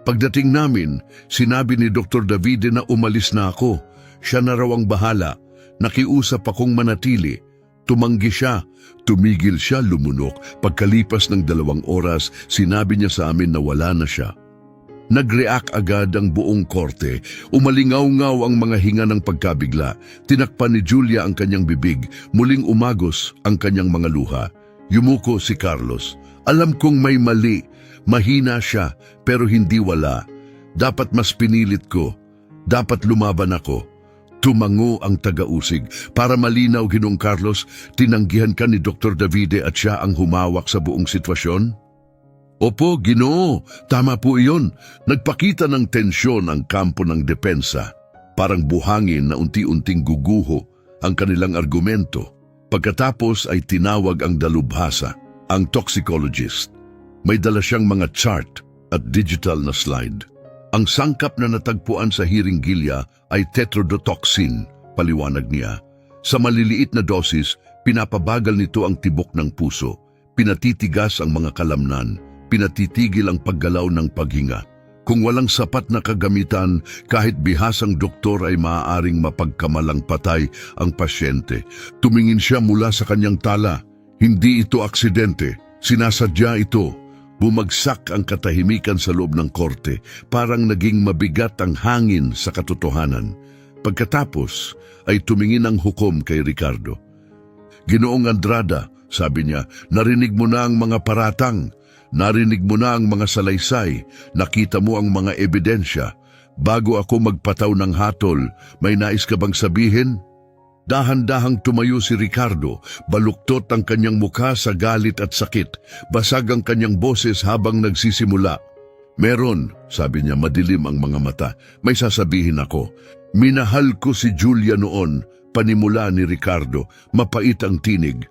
Pagdating namin, sinabi ni Dr. Davide na umalis na ako. Siya na raw ang bahala. Nakiusap akong manatili. Tumanggi siya. Tumigil siya, lumunok. Pagkalipas ng 2 oras, sinabi niya sa amin na wala na siya. Nag-react agad ang buong korte. Umalingaw-ngaw ang mga hinga ng pagkabigla. Tinakpan ni Julia ang kanyang bibig. Muling umagos ang kanyang mga luha. Yumuko si Carlos. Alam kong may mali. Mahina siya, pero hindi wala. Dapat mas pinilit ko. Dapat lumaban ako. Tumango ang taga-usig. Para malinaw, Ginoong Carlos, tinanggihan ka ni Dr. Davide at siya ang humawak sa buong sitwasyon? Opo, Ginoo. Tama po iyon. Nagpakita ng tensyon ang kampo ng depensa. Parang buhangin na unti-unting guguho ang kanilang argumento. Pagkatapos ay tinawag ang dalubhasa, ang toxicologist. May dala siyang mga chart at digital na slide. Ang sangkap na natagpuan sa hiringgilya ay tetrodotoxin, paliwanag niya. Sa maliliit na dosis, pinapabagal nito ang tibok ng puso, pinatitigas ang mga kalamnan, pinatitigil ang paggalaw ng paghinga. Kung walang sapat na kagamitan, kahit bihasang doktor ay maaaring mapagkamalang patay ang pasyente. Tumingin siya mula sa kanyang tala. Hindi ito aksidente, sinasadya ito. Bumagsak ang katahimikan sa loob ng korte, parang naging mabigat ang hangin sa katotohanan. Pagkatapos ay tumingin ang hukom kay Ricardo. Ginoong Andrada, sabi niya, narinig mo na ang mga paratang, narinig mo na ang mga salaysay, nakita mo ang mga ebidensya. Bago ako magpataw ng hatol, may nais ka bang sabihin? Dahan-dahang tumayo si Ricardo, baluktot ang kanyang mukha sa galit at sakit. Basag ang kanyang boses habang nagsisimula. Meron, sabi niya, madilim ang mga mata. May sasabihin ako. Minahal ko si Julia noon, panimula ni Ricardo. Mapait ang tinig.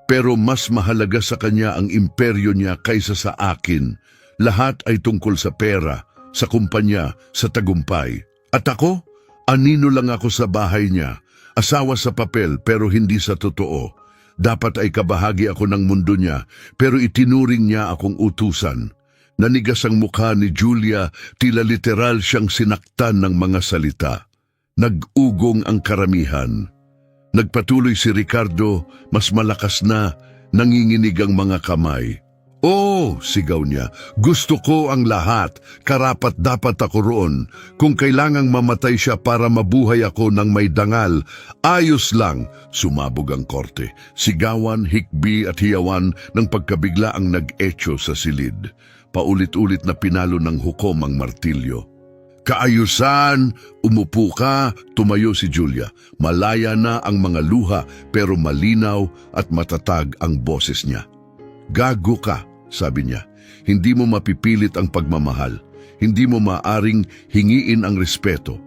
Pero mas mahalaga sa kanya ang imperyo niya kaysa sa akin. Lahat ay tungkol sa pera, sa kumpanya, sa tagumpay. At ako? Anino lang ako sa bahay niya. Asawa sa papel pero hindi sa totoo. Dapat ay kabahagi ako ng mundo niya pero itinuring niya akong utusan. Nanigas ang mukha ni Julia, tila literal siyang sinaktan ng mga salita. Nag-ugong ang karamihan. Nagpatuloy si Ricardo, mas malakas na, nanginginig ang mga kamay. "Oh," sigaw niya, "gusto ko ang lahat. Karapat dapat ako roon. Kung kailangang mamatay siya para mabuhay ako ng may dangal, ayos lang." Sumabog ang korte. Sigawan, hikbi at hiyawan ng pagkabigla ang nag-etyo sa silid. Paulit-ulit na pinalo ng hukom ang martilyo. "Kaayusan! Umupo ka!" Tumayo si Julia. Malaya na ang mga luha pero malinaw at matatag ang boses niya. "Gago ka," sabi niya. "Hindi mo mapipilit ang pagmamahal. Hindi mo maaring hingiin ang respeto.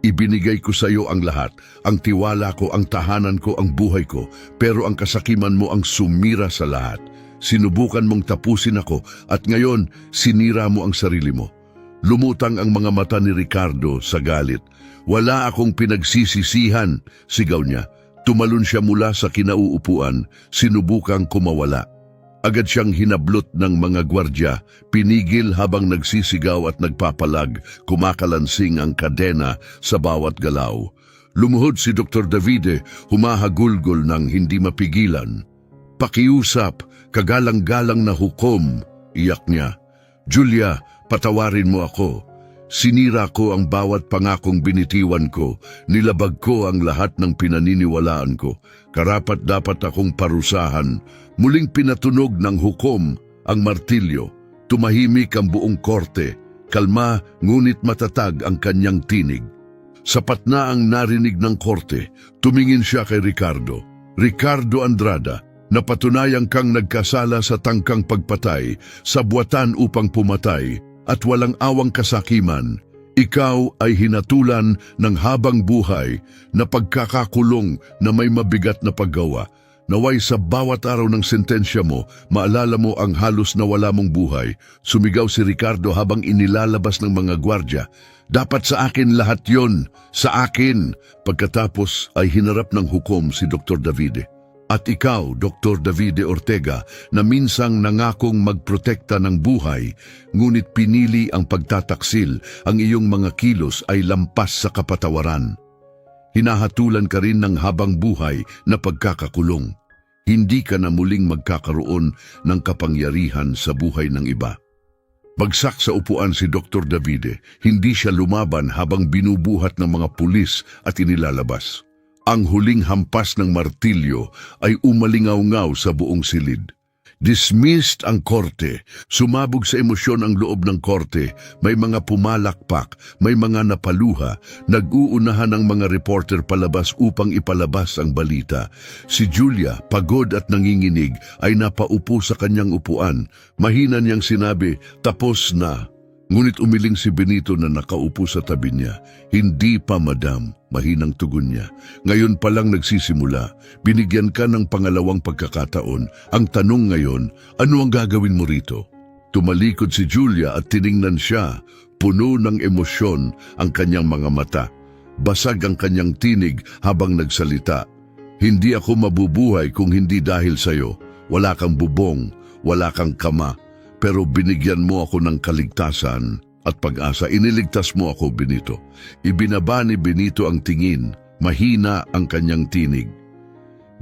Ibinigay ko sa iyo ang lahat, ang tiwala ko, ang tahanan ko, ang buhay ko, pero ang kasakiman mo ang sumira sa lahat. Sinubukan mong tapusin ako at ngayon sinira mo ang sarili mo." Lumutang ang mga mata ni Ricardo sa galit. "Wala akong pinagsisisihan," sigaw niya. Tumalon siya mula sa kinauupuan, sinubukang kumawala. Agad siyang hinablot ng mga gwardya, pinigil habang nagsisigaw at nagpapalag, kumakalansing ang kadena sa bawat galaw. Lumuhod si Dr. Davide, humahagulgol ng hindi mapigilan. "Pakiusap, kagalang-galang na hukom," iyak niya. "Julia, patawarin mo ako. Sinira ko ang bawat pangakong binitiwan ko, nilabag ko ang lahat ng pinaniniwalaan ko. Karapat dapat akong parusahan." Muling pinatunog ng hukom ang martilyo. Tumahimik ang buong korte. Kalma ngunit matatag ang kanyang tinig. Sapat na ang narinig ng korte. Tumingin siya kay Ricardo. "Ricardo Andrada, napatunayang kang nagkasala sa tangkang pagpatay, sa buwatan upang pumatay, at walang awang kasakiman. Ikaw ay hinatulan ng habang buhay na pagkakakulong na may mabigat na paggawa. Naway sa bawat araw ng sentensya mo, maalala mo ang halos nawala mong buhay." Sumigaw si Ricardo habang inilalabas ng mga gwardya. "Dapat sa akin lahat yon, sa akin." Pagkatapos ay hinarap ng hukom si Dr. Davide. "At ikaw, Dr. Davide Ortega, na minsang nangakong magprotekta ng buhay, ngunit pinili ang pagtataksil, ang iyong mga kilos ay lampas sa kapatawaran. Hinahatulan ka rin ng habang buhay na pagkakakulong. Hindi ka na muling magkakaroon ng kapangyarihan sa buhay ng iba." Bagsak sa upuan si Dr. Davide. Hindi siya lumaban habang binubuhat ng mga pulis at inilalabas. Ang huling hampas ng martilyo ay umalingaw-ngaw sa buong silid. Dismissed ang korte. Sumabog sa emosyon ang loob ng korte. May mga pumalakpak, may mga napaluha. Nag-uunahan ang mga reporter palabas upang ipalabas ang balita. Si Julia, pagod at nanginginig, ay napaupo sa kanyang upuan. Mahina niyang sinabi, "Tapos na." Ngunit umiling si Benito na nakaupo sa tabi niya. "Hindi pa, madam," mahinang tugon niya. "Ngayon pa lang nagsisimula. Binigyan ka ng pangalawang pagkakataon. Ang tanong ngayon, ano ang gagawin mo rito?" Tumalikod si Julia at tiningnan siya. Puno ng emosyon ang kanyang mga mata. Basag ang kanyang tinig habang nagsalita. "Hindi ako mabubuhay kung hindi dahil sa'yo. Wala kang bubong, wala kang kama. Pero binigyan mo ako ng kaligtasan at pag-asa. Iniligtas mo ako, Benito." Ibinaba ni Benito ang tingin. Mahina ang kanyang tinig.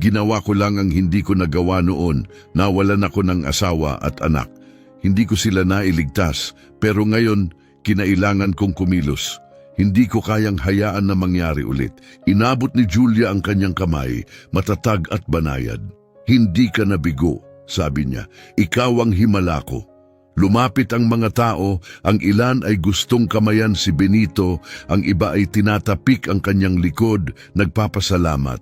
"Ginawa ko lang ang hindi ko nagawa noon. Nawalan ako ng asawa at anak. Hindi ko sila nailigtas, pero ngayon kinailangan kong kumilos. Hindi ko kayang hayaan na mangyari ulit." Inabot ni Julia ang kanyang kamay, matatag at banayad. "Hindi ka nabigo," sabi niya. "Ikaw ang himala ko." Lumapit ang mga tao, ang ilan ay gustong kamayan si Benito, ang iba ay tinatapik ang kanyang likod, nagpapasalamat.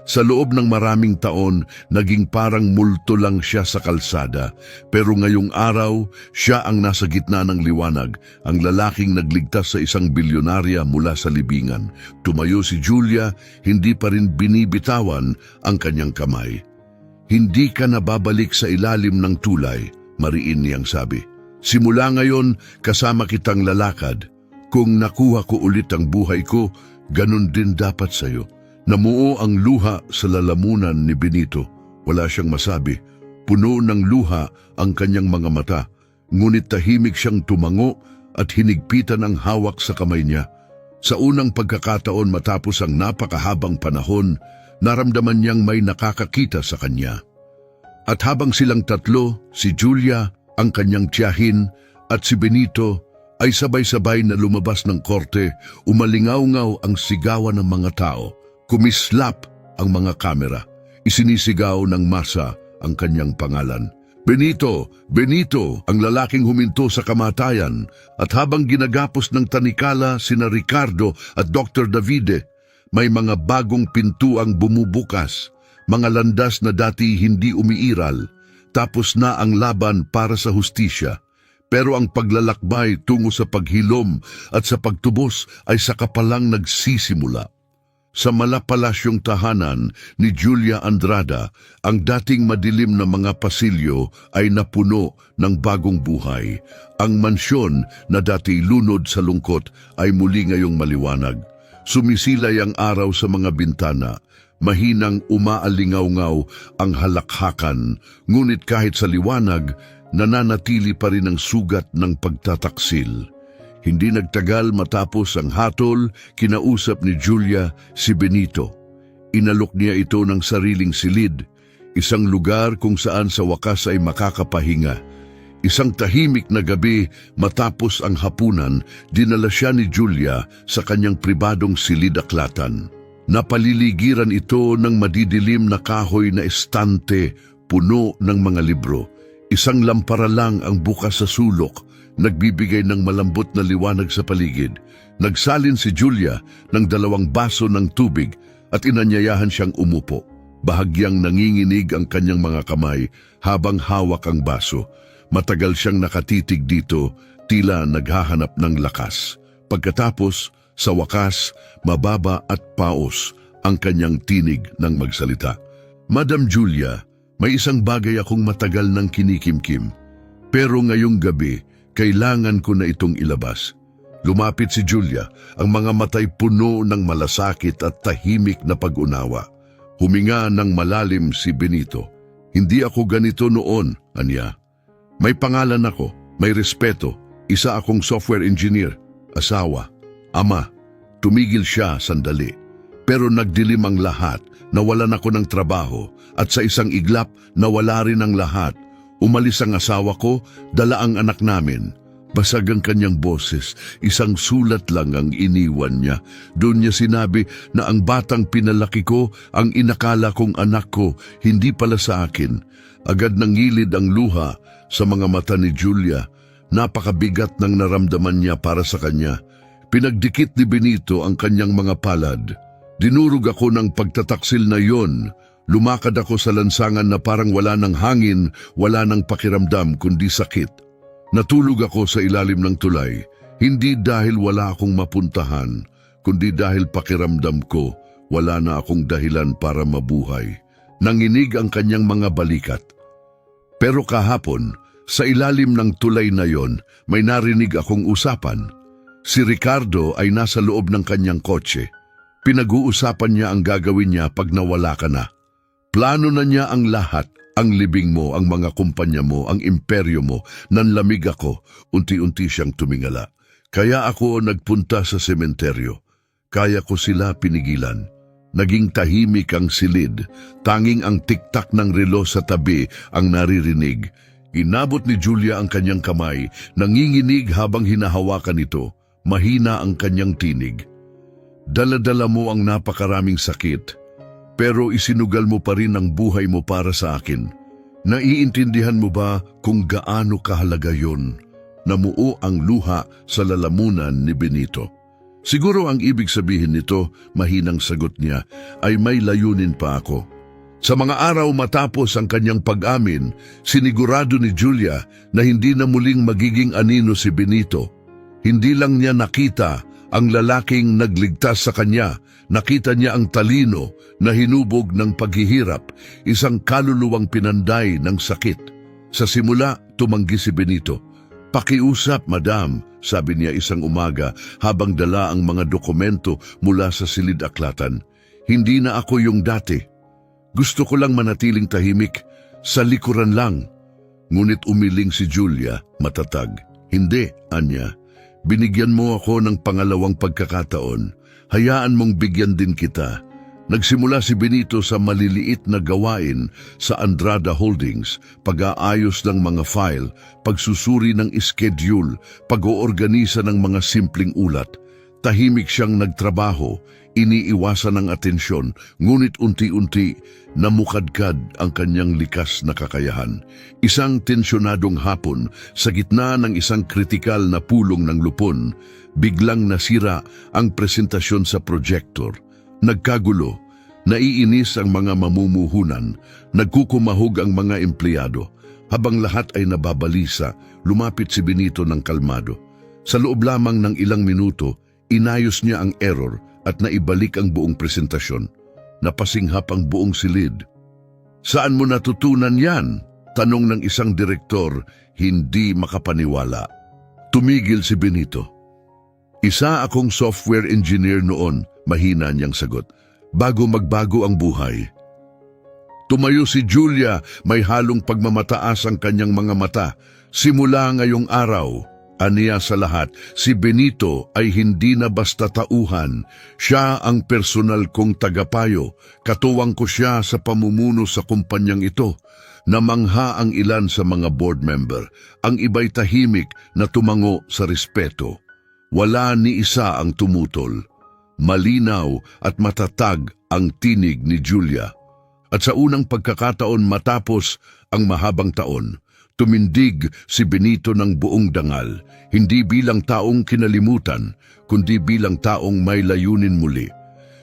Sa loob ng maraming taon, naging parang multo lang siya sa kalsada. Pero ngayong araw, siya ang nasa gitna ng liwanag, ang lalaking nagligtas sa isang bilyonarya mula sa libingan. Tumayo si Julia, hindi pa rin binibitawan ang kanyang kamay. "Hindi ka na babalik sa ilalim ng tulay," mariin niyang sabi. "Simula ngayon, kasama kitang lalakad. Kung nakuha ko ulit ang buhay ko, Ganon din dapat sa'yo. Namuo ang luha sa lalamunan ni Benito. Wala siyang masabi. Puno ng luha ang kanyang mga mata. Ngunit tahimik siyang tumango at hinigpitan ang hawak sa kamay niya. Sa unang pagkakataon matapos ang napakahabang panahon, naramdaman niyang may nakakakita sa kanya. At habang silang tatlo, si Julia, ang kanyang tiyahin, at si Benito, ay sabay-sabay na lumabas ng korte, umalingaw-ngaw ang sigawan ng mga tao. Kumislap ang mga kamera. Isinisigaw ng masa ang kanyang pangalan. Benito! Benito! Ang lalaking huminto sa kamatayan. At habang ginagapos ng tanikala sina Ricardo at Dr. Davide, may mga bagong pintuang bumubukas. Mga landas na dati hindi umiiral. Tapos na ang laban para sa hustisya. Pero ang paglalakbay tungo sa paghilom at sa pagtubos ay saka palang nagsisimula. Sa malapalasyong tahanan ni Julia Andrada, ang dating madilim na mga pasilyo ay napuno ng bagong buhay. Ang mansyon na dati lunod sa lungkot ay muli ngayong maliwanag. Sumisilay ang araw sa mga bintana. Mahinang umaalingaw-ngaw ang halakhakan, ngunit kahit sa liwanag, nananatili pa rin ang sugat ng pagtataksil. Hindi nagtagal matapos ang hatol, kinausap ni Julia si Benito. Inalok niya ito ng sariling silid, isang lugar kung saan sa wakas ay makakapahinga. Isang tahimik na gabi matapos ang hapunan, dinala siya ni Julia sa kanyang pribadong silid-aklatan. Napaliligiran ito ng madidilim na kahoy na estante, puno ng mga libro. Isang lampara lang ang bukas sa sulok, nagbibigay ng malambot na liwanag sa paligid. Nagsalin si Julia ng 2 baso ng tubig at inanyayahan siyang umupo. Bahagyang nanginginig ang kanyang mga kamay habang hawak ang baso. Matagal siyang nakatitig dito, tila naghahanap ng lakas. Pagkatapos, sa wakas, mababa at paos ang kanyang tinig ng magsalita. Madam Julia, may isang bagay akong matagal nang kinikimkim. Pero ngayong gabi, kailangan ko na itong ilabas. Lumapit si Julia, ang mga matay puno ng malasakit at tahimik na pag-unawa. Huminga ng malalim si Benito. Hindi ako ganito noon, anya. May pangalan ako, may respeto, isa akong software engineer, asawa, ama. Tumigil siya sandali. Pero nagdilim ang lahat, nawalan ako ng trabaho, at sa isang iglap, nawala rin ang lahat. Umalis ang asawa ko, dala ang anak namin. Basag ang kanyang boses, isang sulat lang ang iniwan niya. Doon niya sinabi na ang batang pinalaki ko, ang inakala kong anak ko, hindi pala sa akin. Agad nangilid ang luha sa mga mata ni Julia. Napakabigat ng naramdaman niya para sa kanya. Pinagdikit ni Benito ang kanyang mga palad. Dinurog ako ng pagtataksil na yon. Lumakad ako sa lansangan na parang wala ng hangin, wala ng pakiramdam kundi sakit. Natulog ako sa ilalim ng tulay, hindi dahil wala akong mapuntahan, kundi dahil pakiramdam ko wala na akong dahilan para mabuhay. Nanginig ang kanyang mga balikat. Pero kahapon, sa ilalim ng tulay na yon, may narinig akong usapan. Si Ricardo ay nasa loob ng kanyang kotse. Pinag-uusapan niya ang gagawin niya pag nawala ka na. Plano na niya ang lahat, ang libing mo, ang mga kumpanya mo, ang imperyo mo. Nanlamig ako, unti-unti siyang tumingala. Kaya ako nagpunta sa sementeryo. Kaya ko sila pinigilan. Naging tahimik ang silid, tanging ang tiktak ng relo sa tabi ang naririnig. Inabot ni Julia ang kanyang kamay, nanginginig habang hinahawakan ito. Mahina ang kanyang tinig. Dala-dala mo ang napakaraming sakit, pero isinugal mo pa rin ang buhay mo para sa akin. Naiintindihan mo ba kung gaano kahalaga yon? Namuo ang luha sa lalamunan ni Benito. Siguro ang ibig sabihin nito, mahinang sagot niya, ay may layunin pa ako. Sa mga araw matapos ang kanyang pag-amin, sinigurado ni Julia na hindi na muling magiging anino si Benito. Hindi lang niya nakita ang lalaking nagligtas sa kanya, nakita niya ang talino na hinubog ng paghihirap, isang kaluluwang pinanday ng sakit. Sa simula, tumanggi si Benito. "Pakiusap, madam," sabi niya isang umaga habang dala ang mga dokumento mula sa silid-aklatan. "Hindi na ako yung dati. Gusto ko lang manatiling tahimik, sa likuran lang." Ngunit umiling si Julia, matatag. "Hindi, Anya. Binigyan mo ako ng pangalawang pagkakataon. Hayaan mong bigyan din kita." Nagsimula si Benito sa maliliit na gawain sa Andrada Holdings, pag-aayos ng mga file, pagsusuri ng schedule, pag-oorganisa ng mga simpleng ulat. Tahimik siyang nagtrabaho, iniiwasan ng atensyon, ngunit unti-unti namukadkad ang kanyang likas na kakayahan. Isang tensyonadong hapon, sa gitna ng isang kritikal na pulong ng lupon, biglang nasira ang presentasyon sa projector. Nagkagulo, naiinis ang mga mamumuhunan, nagkukumahog ang mga empleyado. Habang lahat ay nababalisa, lumapit si Benito ng kalmado. Sa loob lamang ng ilang minuto, inayos niya ang error at naibalik ang buong presentasyon. Napasinghap ang buong silid. "Saan mo natutunan yan?" tanong ng isang direktor, hindi makapaniwala. Tumigil si Benito. "Isa akong software engineer noon," mahina niyang sagot, "bago magbago ang buhay." Tumayo si Julia, may halong pagmamataas ang kanyang mga mata. "Simula ngayong araw," aniya sa lahat, "si Benito ay hindi na basta tauhan. Siya ang personal kong tagapayo. Katuwang ko siya sa pamumuno sa kumpanyang ito." Namangha ang ilan sa mga board member. Ang iba'y tahimik na tumango sa respeto. Wala ni isa ang tumutol. Malinaw at matatag ang tinig ni Julia. At sa unang pagkakataon matapos ang mahabang taon, tumindig si Benito ng buong dangal, hindi bilang taong kinalimutan, kundi bilang taong may layunin muli.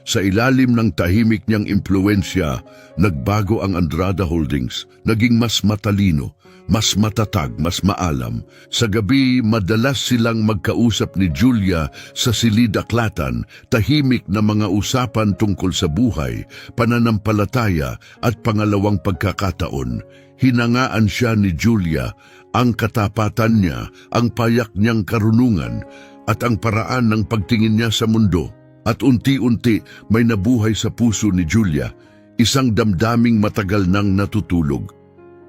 Sa ilalim ng tahimik niyang impluensya, nagbago ang Andrada Holdings, naging mas matalino, mas matatag, mas maalam. Sa gabi, madalas silang magkausap ni Julia sa silid-aklatan, tahimik na mga usapan tungkol sa buhay, pananampalataya at pangalawang pagkakataon. Hinangaan siya ni Julia, ang katapatan niya, ang payak niyang karunungan, at ang paraan ng pagtingin niya sa mundo. At unti-unti may nabuhay sa puso ni Julia, isang damdaming matagal nang natutulog.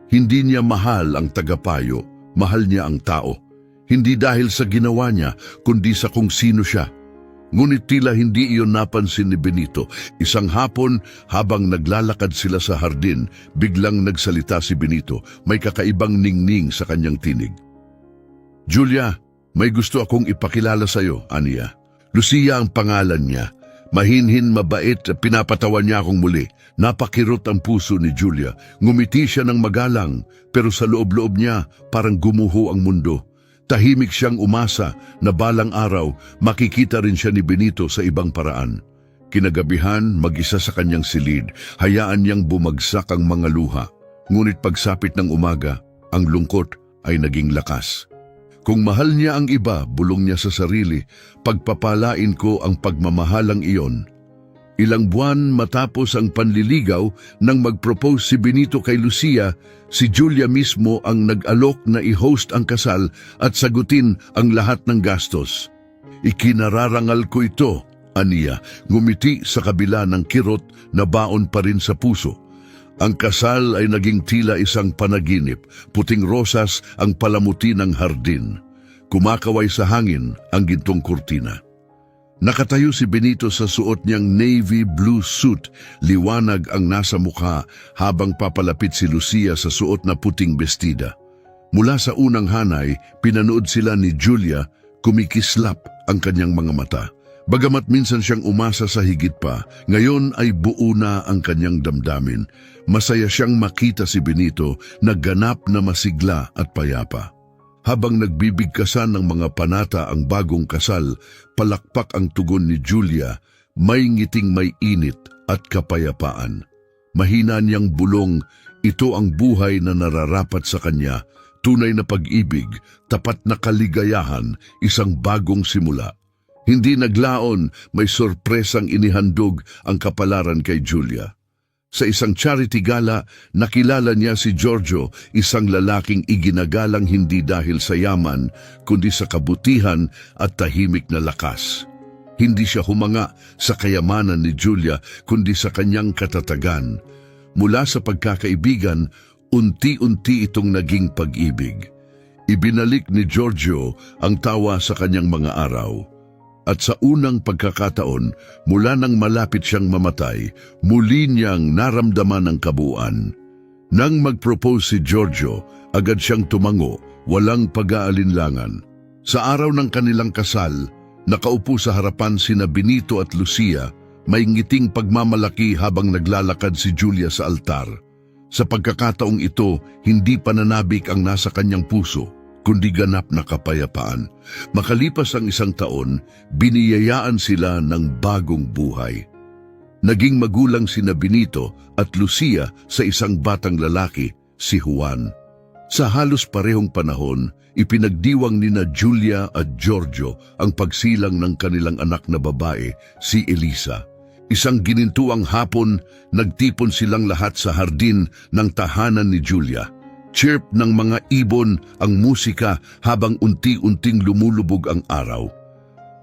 Hindi niya mahal ang tagapayo, mahal niya ang tao. Hindi dahil sa ginawa niya, kundi sa kung sino siya. Ngunit tila hindi iyon napansin ni Benito. Isang hapon, habang naglalakad sila sa hardin, biglang nagsalita si Benito, may kakaibang ningning sa kanyang tinig. "Julia, may gusto akong ipakilala sa iyo," aniya. Lucia ang pangalan niya. Mahinhin, mabait, pinapatawan niya akong muli. Napakirot ang puso ni Julia. Ngumiti siya ng magalang, pero sa loob-loob niya parang gumuho ang mundo. Tahimik siyang umasa na balang araw makikita rin siya ni Benito sa ibang paraan. Kinagabihan, mag-isa sa kanyang silid, hayaan niyang bumagsak ang mga luha. Ngunit pagsapit ng umaga, ang lungkot ay naging lakas. "Kung mahal niya ang iba," bulong niya sa sarili, "pagpapalain ko ang pagmamahalang iyon." Ilang buwan matapos ang panliligaw, nang mag-propose si Benito kay Lucia, si Julia mismo ang nag-alok na i-host ang kasal at sagutin ang lahat ng gastos. "Ikinararangal ko ito," aniya, ngumiti sa kabila ng kirot na baon pa rin sa puso. Ang kasal ay naging tila isang panaginip, puting rosas ang palamuti ng hardin. Kumakaway sa hangin ang gintong kurtina. Nakatayo si Benito sa suot niyang navy blue suit, liwanag ang nasa mukha habang papalapit si Lucia sa suot na puting bestida. Mula sa unang hanay, pinanood sila ni Julia, kumikislap ang kanyang mga mata. Bagamat minsan siyang umasa sa higit pa, ngayon ay buo na ang kanyang damdamin. Masaya siyang makita si Benito na ganap na masigla at payapa. Habang nagbibigkasan ng mga panata ang bagong kasal, palakpak ang tugon ni Julia, may ngiting may init at kapayapaan. Mahina niyang bulong, ito ang buhay na nararapat sa kanya, tunay na pag-ibig, tapat na kaligayahan, isang bagong simula. Hindi naglaon, may sorpresang inihandog ang kapalaran kay Julia. Sa isang charity gala, nakilala niya si Giorgio, isang lalaking iginagalang hindi dahil sa yaman, kundi sa kabutihan at tahimik na lakas. Hindi siya humanga sa kayamanan ni Julia, kundi sa kanyang katatagan. Mula sa pagkakaibigan, unti-unti itong naging pag-ibig. Ibinalik ni Giorgio ang tawa sa kanyang mga araw. At sa unang pagkakataon, mula nang malapit siyang mamatay, muli niyang naramdaman ang kabuuan. Nang mag-propose si Giorgio, agad siyang tumango, walang pag-aalinlangan. Sa araw ng kanilang kasal, nakaupo sa harapan sina Benito at Lucia, may ngiting pagmamalaki habang naglalakad si Julia sa altar. Sa pagkakataong ito, hindi pananabik ang nasa kanyang puso, kundi ganap na kapayapaan. Makalipas ang 1 taon, biniyayaan sila ng bagong buhay. Naging magulang sina Benito at Lucia sa isang batang lalaki, si Juan. Sa halos parehong panahon, ipinagdiwang nina Julia at Giorgio ang pagsilang ng kanilang anak na babae, si Elisa. Isang ginintuang hapon, nagtipon silang lahat sa hardin ng tahanan ni Julia. Chirp ng mga ibon ang musika habang unti-unting lumulubog ang araw.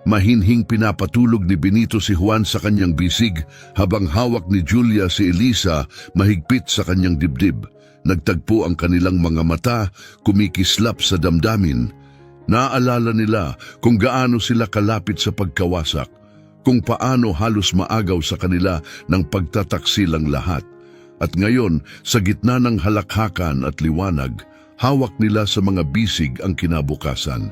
Mahinhing pinapatulog ni Benito si Juan sa kanyang bisig habang hawak ni Julia si Elisa mahigpit sa kanyang dibdib. Nagtagpo ang kanilang mga mata, kumikislap sa damdamin. Naaalala nila kung gaano sila kalapit sa pagkawasak, kung paano halos maagaw sa kanila ng pagtataksil ang lahat. At ngayon, sa gitna ng halakhakan at liwanag, hawak nila sa mga bisig ang kinabukasan.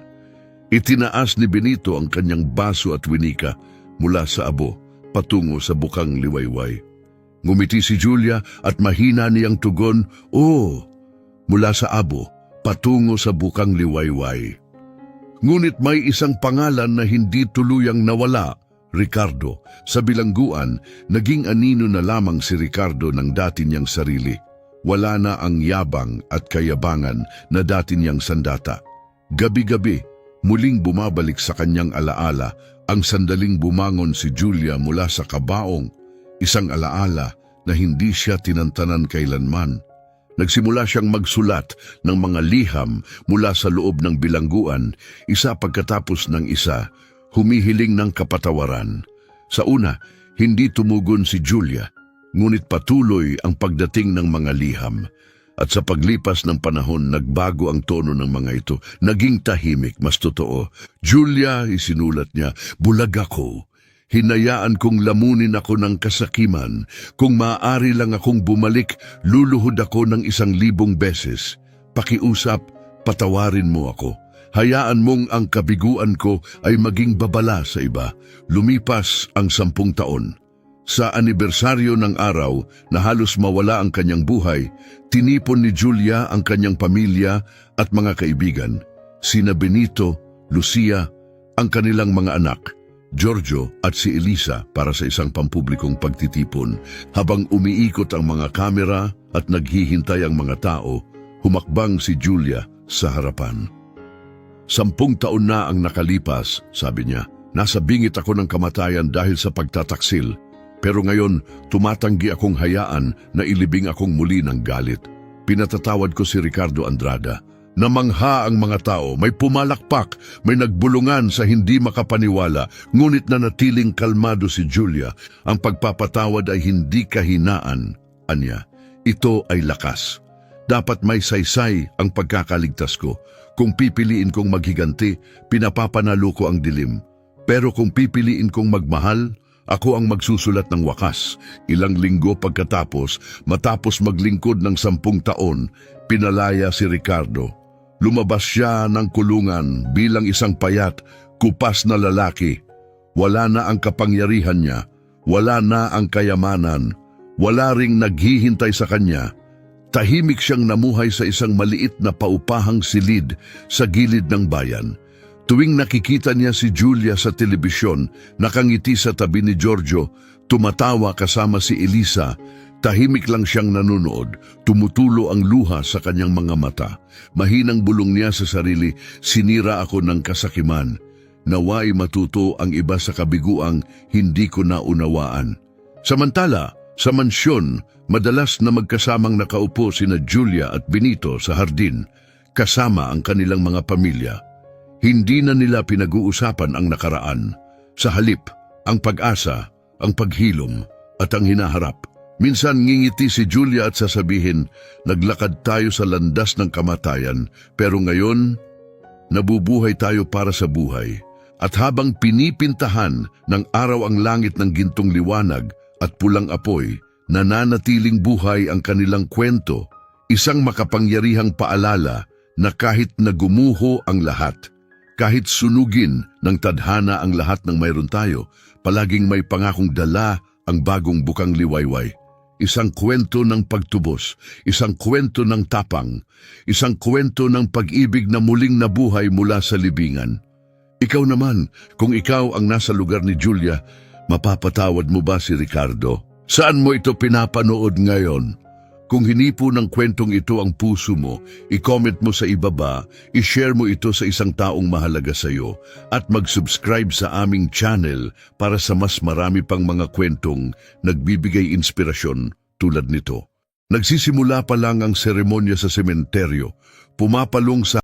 Itinaas ni Benito ang kanyang baso at winika mula sa abo patungo sa bukang liwayway. Ngumiti si Julia at mahina niyang tugon, "Oh," mula sa abo patungo sa bukang liwayway. Ngunit may isang pangalan na hindi tuluyang nawala, Ricardo. Sa bilangguan, naging anino na lamang si Ricardo ng dati niyang sarili. Wala na ang yabang at kayabangan na dati niyang sandata. Gabi-gabi, muling bumabalik sa kanyang alaala ang sandaling bumangon si Julia mula sa kabaong, isang alaala na hindi siya tinantanan kailanman. Nagsimula siyang magsulat ng mga liham mula sa loob ng bilangguan, isa pagkatapos ng isa, humihiling ng kapatawaran. Sa una, hindi tumugon si Julia, ngunit patuloy ang pagdating ng mga liham. At sa paglipas ng panahon, nagbago ang tono ng mga ito. Naging tahimik, mas totoo. "Julia," isinulat niya, "bulag ako. Hinayaan kong lamunin ako ng kasakiman. Kung maaari lang akong bumalik, luluhod ako ng 1,000 beses. Pakiusap, patawarin mo ako. Hayaan mong ang kabiguan ko ay maging babala sa iba." Lumipas ang 10 taon. Sa anibersaryo ng araw na halos mawala ang kanyang buhay, tinipon ni Julia ang kanyang pamilya at mga kaibigan, sina Benito, Lucia, ang kanilang mga anak, Giorgio at si Elisa para sa isang pampublikong pagtitipon. Habang umiikot ang mga kamera at naghihintay ang mga tao, humakbang si Julia sa harapan. 10 taon na ang nakalipas, sabi niya. "Nasa bingit ako ng kamatayan dahil sa pagtataksil. Pero ngayon, tumatanggi akong hayaan na ilibing akong muli ng galit." Pinatatawad ko si Ricardo Andrada. Namangha ang mga tao, may pumalakpak, may nagbulungan sa hindi makapaniwala, ngunit nanatiling kalmado si Julia. Ang pagpapatawad ay hindi kahinaan, anya. Ito ay lakas. Dapat may saysay ang pagkakaligtas ko. Kung pipiliin kong maghiganti, pinapapanalo ko ang dilim. Pero kung pipiliin kong magmahal, ako ang magsusulat ng wakas. Ilang linggo pagkatapos, matapos maglingkod ng 10 taon, pinalaya si Ricardo. Lumabas siya ng kulungan bilang isang payat, kupas na lalaki. Wala na ang kapangyarihan niya, wala na ang kayamanan, wala ring naghihintay sa kanya. Tahimik siyang namuhay sa isang maliit na paupahang silid sa gilid ng bayan. Tuwing nakikita niya si Julia sa telebisyon, nakangiti sa tabi ni Giorgio, tumatawa kasama si Elisa, tahimik lang siyang nanonood, tumutulo ang luha sa kanyang mga mata. Mahinang bulong niya sa sarili, "Sinira ako ng kasakiman. Nawa'y matuto ang iba sa kabiguang hindi ko naunawaan." Samantala, Sa mansyon, madalas na magkasamang nakaupo sina Julia at Benito sa hardin, kasama ang kanilang mga pamilya. Hindi na nila pinag-uusapan ang nakaraan. Sa halip, ang pag-asa, ang paghilom, at ang hinaharap. Minsan ngingiti si Julia at sasabihin, naglakad tayo sa landas ng kamatayan, pero ngayon, nabubuhay tayo para sa buhay. At habang pinipintahan ng araw ang langit ng gintong liwanag at pulang apoy, nananatiling buhay ang kanilang kwento, isang makapangyarihang paalala na kahit nagumuho ang lahat, kahit sunugin ng tadhana ang lahat ng mayroon tayo, palaging may pangakong dala ang bagong bukang liwayway. Isang kwento ng pagtubos, isang kwento ng tapang, isang kwento ng pag-ibig na muling nabuhay mula sa libingan. Ikaw naman, kung ikaw ang nasa lugar ni Julia, mapapatawad mo ba si Ricardo? Saan mo ito pinapanood ngayon? Kung hinipo ng kwentong ito ang puso mo, i-comment mo sa ibaba, i-share mo ito sa isang taong mahalaga sa iyo, at mag-subscribe sa aming channel para sa mas marami pang mga kwentong nagbibigay inspirasyon tulad nito. Nagsisimula pa lang ang seremonya sa sementeryo, pumapalong sa